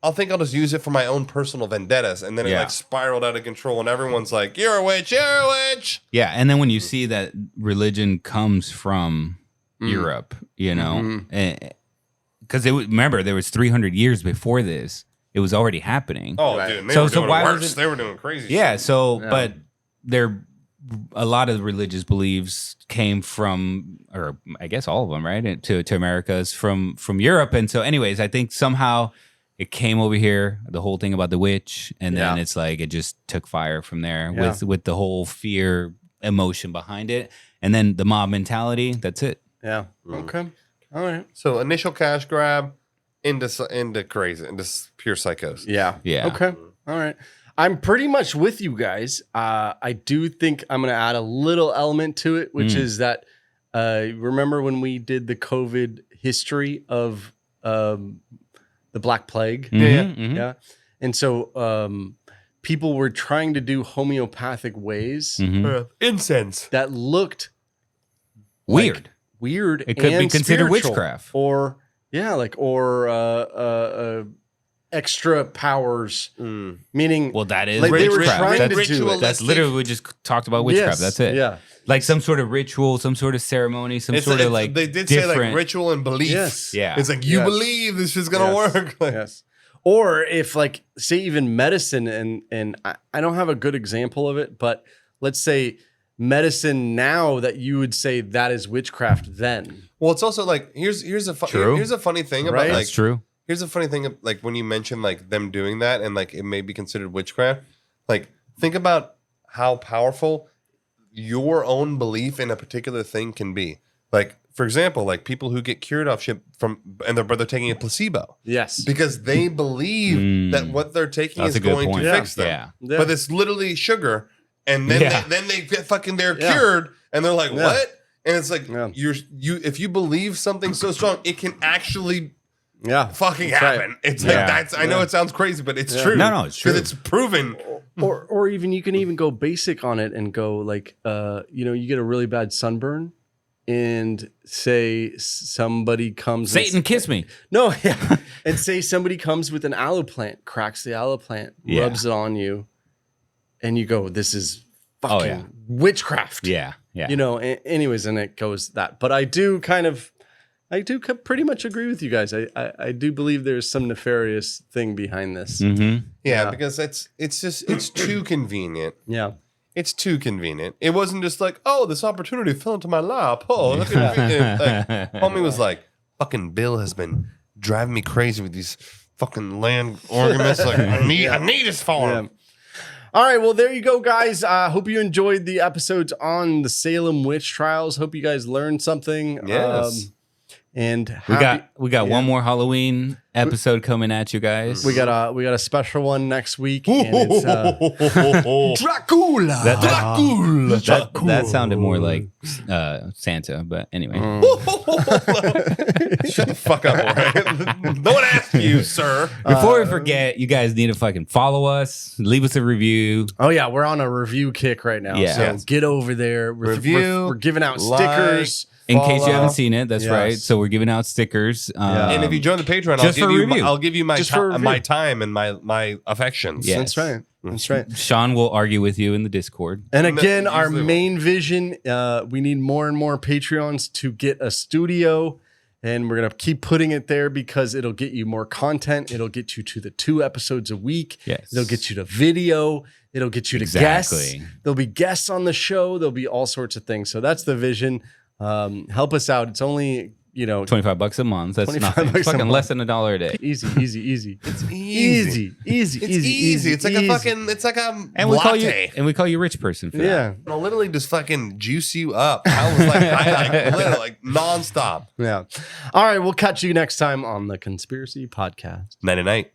I'll use it for my own personal vendettas. And then it like spiraled out of control and everyone's like, you're a witch, you're a witch. Yeah. And then when you see that religion comes from Europe, because remember, there was 300 years before this. It was already happening. Oh, right. Dude, they were doing worse. They were doing crazy shit. But a lot of religious beliefs came from, or I guess all of them, right, to Americas from Europe. And so anyways, I think somehow it came over here, the whole thing about the witch, and then it's like it just took fire from there with the whole fear emotion behind it, and then the mob mentality. That's it. Yeah. Okay. All right. So initial cash grab into crazy, into pure psychosis. Yeah. Yeah. Okay. All right. I'm pretty much with you guys. I do think I'm going to add a little element to it, which is that remember when we did the COVID history of the Black Plague? Yeah. And so people were trying to do homeopathic ways. Incense. That looked weird. It could be considered witchcraft. Or extra powers, meaning that is like they were witchcraft. trying to do it. That's literally we just talked about witchcraft. Yes, that's it. Yeah, like some sort of ritual, some sort of ceremony, some sort of like they did different... say like ritual and belief. Yes, yeah. It's like you believe this is gonna work. Yes, or if like say even medicine and I don't have a good example of it, but let's say medicine now that you would say that is witchcraft. Then it's also like here's a funny thing about that's true. Here's a funny thing, like when you mention like them doing that and like it may be considered witchcraft, like think about how powerful your own belief in a particular thing can be. Like, for example, like people who get cured off shit but they're taking a placebo. Yes. Because they believe that what they're taking is going to fix them. Yeah. But it's literally sugar. And then they get they're cured and they're like, what? And it's like if you believe something so strong, it can actually fucking happen. Right. It's like I know it sounds crazy, but it's true. No, it's true. Because it's proven. Or even you can even go basic on it and go like you get a really bad sunburn and say somebody comes Satan kiss me. No, and say somebody comes with an aloe plant, cracks the aloe plant, rubs it on you, and you go, this is fucking witchcraft. Yeah. Anyways, and it goes that. But I do pretty much agree with you guys. I do believe there's some nefarious thing behind this. Mm-hmm. Yeah, because it's too convenient. Yeah. It's too convenient. It wasn't just like, oh, this opportunity fell into my lap. Oh, look at me. Homie was like, fucking Bill has been driving me crazy with these fucking land ornaments. Like, I need this for him. All right, well, there you go, guys. Hope you enjoyed the episodes on the Salem Witch Trials. Hope you guys learned something. Yes. And we got one more Halloween episode coming at you guys. we got a special one next week. And it's Dracula. That sounded more like Santa, but anyway. Shut the fuck up, Jorge. No one asked you, sir. Before we forget, you guys need to fucking follow us, leave us a review. Oh yeah, we're on a review kick right now. Yeah. So get over there. We're giving out stickers. In case you Follow. haven't seen it, that's Yes. right. So we're giving out stickers. And if you join the Patreon, just for review. I'll give you my Just for review. my time and my affections. Yeah. That's right. That's right. Sean will argue with you in the Discord. And again, our Usually main vision, we need more and more Patreons to get a studio. And we're going to keep putting it there because it'll get you more content. It'll get you to the 2 episodes a week. Yes. It'll get you to video. It'll get you to Exactly. guests. There'll be guests on the show. There'll be all sorts of things. So that's the vision. Help us out. It's only, $25 a month. That's $25 nothing. a It's fucking month. less than $1 a day. Easy. It's Easy. It's easy. It's like a fucking. It's like a And we latte. call you rich person for that. Yeah. I'll literally just fucking juice you up. I was literally like nonstop. Yeah. All right. We'll catch you next time on the Conspiracy Podcast. Night and night.